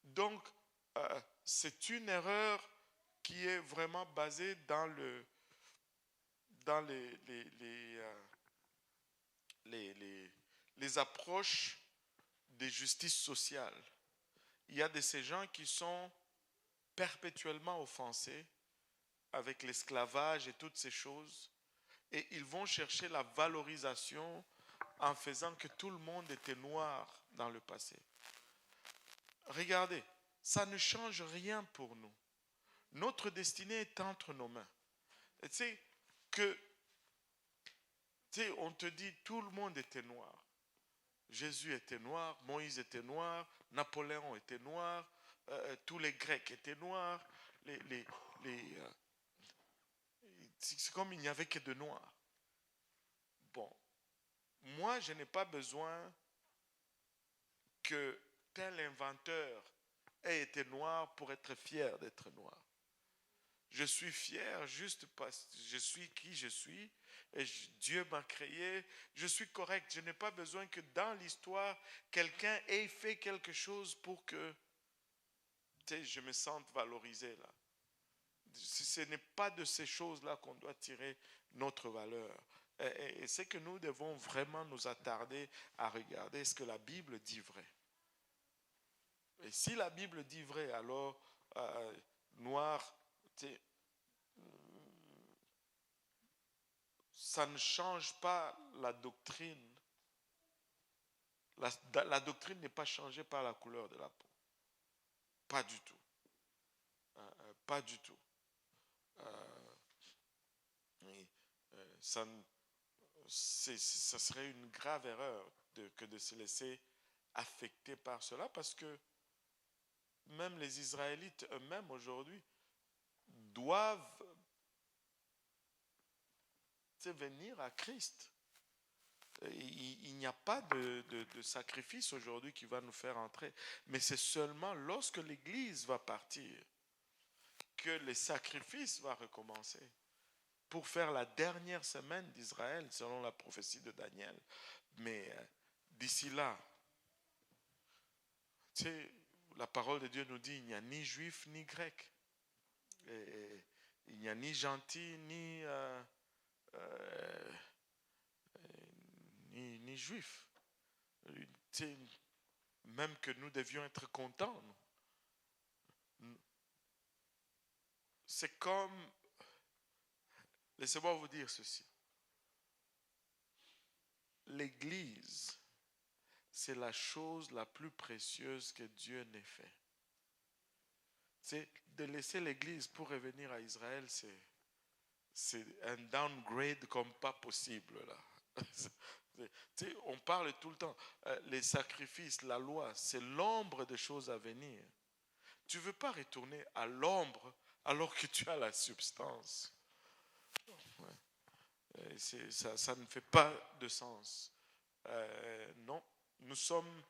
Donc, c'est une erreur qui est vraiment basée dans les approches de justice sociale. Il y a de ces gens qui sont perpétuellement offensés avec l'esclavage et toutes ces choses, et ils vont chercher la valorisation en faisant que tout le monde était noir dans le passé. Regardez, ça ne change rien pour nous. Notre destinée est entre nos mains. Et tu sais que, on te dit tout le monde était noir. Jésus était noir, Moïse était noir, Napoléon était noir, tous les Grecs étaient noirs. C'est comme il n'y avait que de noirs. Bon, moi je n'ai pas besoin que tel inventeur ait été noir pour être fier d'être noir. Je suis fier juste parce que je suis qui je suis et Dieu m'a créé. Je suis correct. Je n'ai pas besoin que dans l'histoire, quelqu'un ait fait quelque chose pour que je me sente valorisé là. Ce n'est pas de ces choses-là qu'on doit tirer notre valeur. Et c'est que nous devons vraiment nous attarder à regarder ce que la Bible dit vrai. Et si la Bible dit vrai, alors noir, ça ne change pas la doctrine. La doctrine n'est pas changée par la couleur de la peau. Pas du tout. Pas du tout. Ça serait une grave erreur que de se laisser affecter par cela, parce que même les Israélites eux-mêmes aujourd'hui doivent venir à Christ. Il n'y a pas de sacrifice aujourd'hui qui va nous faire entrer, mais c'est seulement lorsque l'Église va partir que les sacrifices vont recommencer pour faire la dernière semaine d'Israël selon la prophétie de Daniel. Mais d'ici là, la parole de Dieu nous dit, il n'y a ni juif ni grec. Et il n'y a ni gentil ni juif. Même que nous devions être contents. C'est comme, laissez-moi vous dire ceci. L'Église, c'est la chose la plus précieuse que Dieu n'ait fait. C'est de laisser l'Église pour revenir à Israël, c'est un downgrade comme pas possible là. On parle tout le temps, les sacrifices, la loi, c'est l'ombre des choses à venir. Tu ne veux pas retourner à l'ombre alors que tu as la substance. Ouais. Ça ne fait pas de sens. Non, nous sommes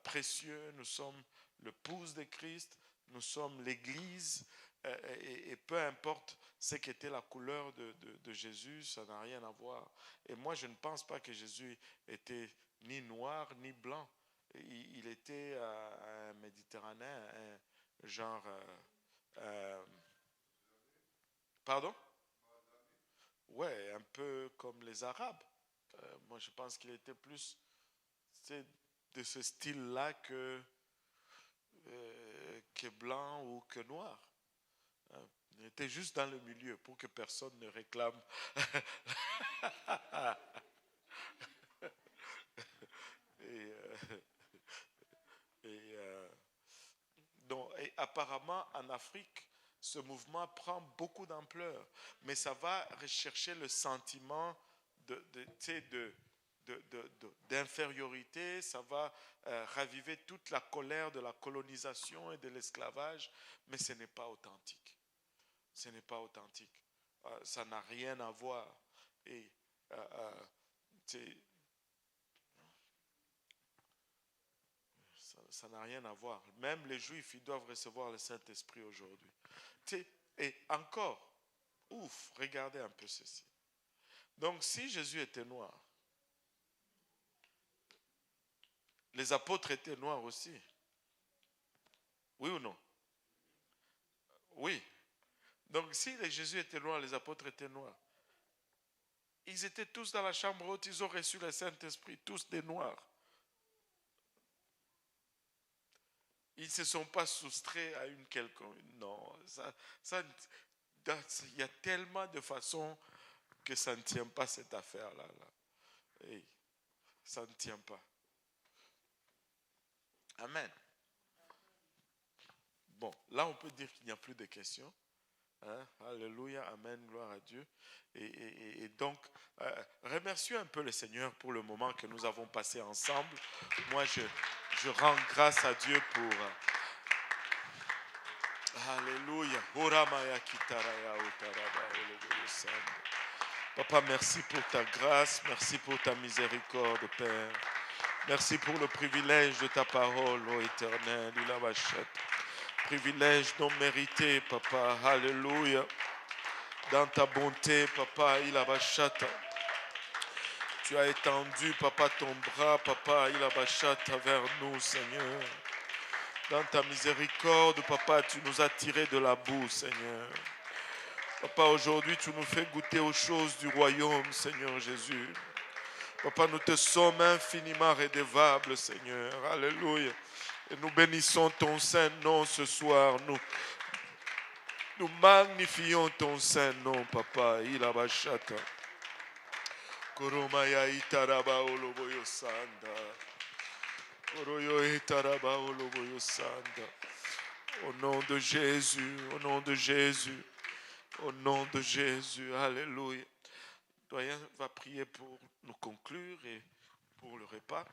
précieux, nous sommes le pouce de Christ, nous sommes l'Église, et peu importe ce qu'était la couleur de Jésus, ça n'a rien à voir. Et moi, je ne pense pas que Jésus était ni noir ni blanc. Il était un Méditerranéen, un genre... pardon? Ouais, un peu comme les Arabes. Moi, je pense qu'il était plus de ce style-là que blanc ou que noir. Il était juste dans le milieu pour que personne ne réclame. et, et apparemment, en Afrique, ce mouvement prend beaucoup d'ampleur, mais ça va rechercher le sentiment d'infériorité, ça va raviver toute la colère de la colonisation et de l'esclavage, mais ce n'est pas authentique. Ce n'est pas authentique. Ça n'a rien à voir. Et ça n'a rien à voir. Même les Juifs, ils doivent recevoir le Saint-Esprit aujourd'hui. Et encore, regardez un peu ceci. Donc, si Jésus était noir, les apôtres étaient noirs aussi. Oui ou non? Oui. Donc, si Jésus était noir, les apôtres étaient noirs. Ils étaient tous dans la chambre haute, ils ont reçu le Saint-Esprit, tous des noirs. Ils ne se sont pas soustraits à une quelconque. Non, il y a tellement de façons que ça ne tient pas cette affaire-là. Hey, ça ne tient pas. Amen. Bon, là on peut dire qu'il n'y a plus de questions. Hein? Alléluia, amen, gloire à Dieu. Et donc, remercions un peu le Seigneur pour le moment que nous avons passé ensemble. Moi, je rends grâce à Dieu pour... Alléluia. Papa, merci pour ta grâce, merci pour ta miséricorde, Père. Merci pour le privilège de ta parole, ô Éternel. Privilège non mérité, Papa. Alléluia. Dans ta bonté, Papa, tu as étendu, Papa, ton bras, Papa, vers nous, Seigneur. Dans ta miséricorde, Papa, tu nous as tirés de la boue, Seigneur. Papa, aujourd'hui, tu nous fais goûter aux choses du royaume, Seigneur Jésus. Papa, nous te sommes infiniment redevables, Seigneur. Alléluia. Et nous bénissons ton saint nom ce soir. Nous magnifions ton saint nom, Papa. Ilabashata. Koromaya itaraba oloboyo sanda. Koroyo itaraba oloboyo sanda. Au nom de Jésus, au nom de Jésus, au nom de Jésus. Alléluia. Le doyen va prier pour nous conclure et pour le repas.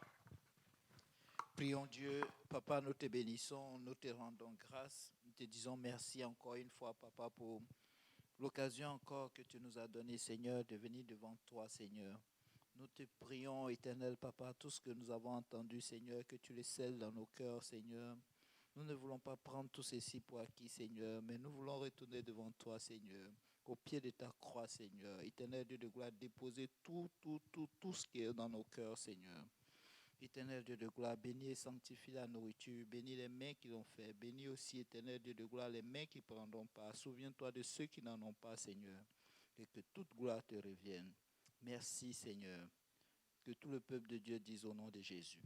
Prions Dieu, Papa, nous te bénissons, nous te rendons grâce. Nous te disons merci encore une fois, Papa, pour l'occasion encore que tu nous as donnée, Seigneur, de venir devant toi, Seigneur. Nous te prions, éternel Papa, tout ce que nous avons entendu, Seigneur, que tu le scelles dans nos cœurs, Seigneur. Nous ne voulons pas prendre tout ceci pour acquis, Seigneur, mais nous voulons retourner devant toi, Seigneur, au pied de ta croix, Seigneur. Éternel Dieu de gloire, déposer tout ce qui est dans nos cœurs, Seigneur. Éternel Dieu de gloire, bénis et sanctifie la nourriture, bénis les mains qui l'ont fait, bénis aussi, éternel Dieu de gloire, les mains qui prendront part. Souviens-toi de ceux qui n'en ont pas, Seigneur, et que toute gloire te revienne. Merci, Seigneur. Que tout le peuple de Dieu dise au nom de Jésus.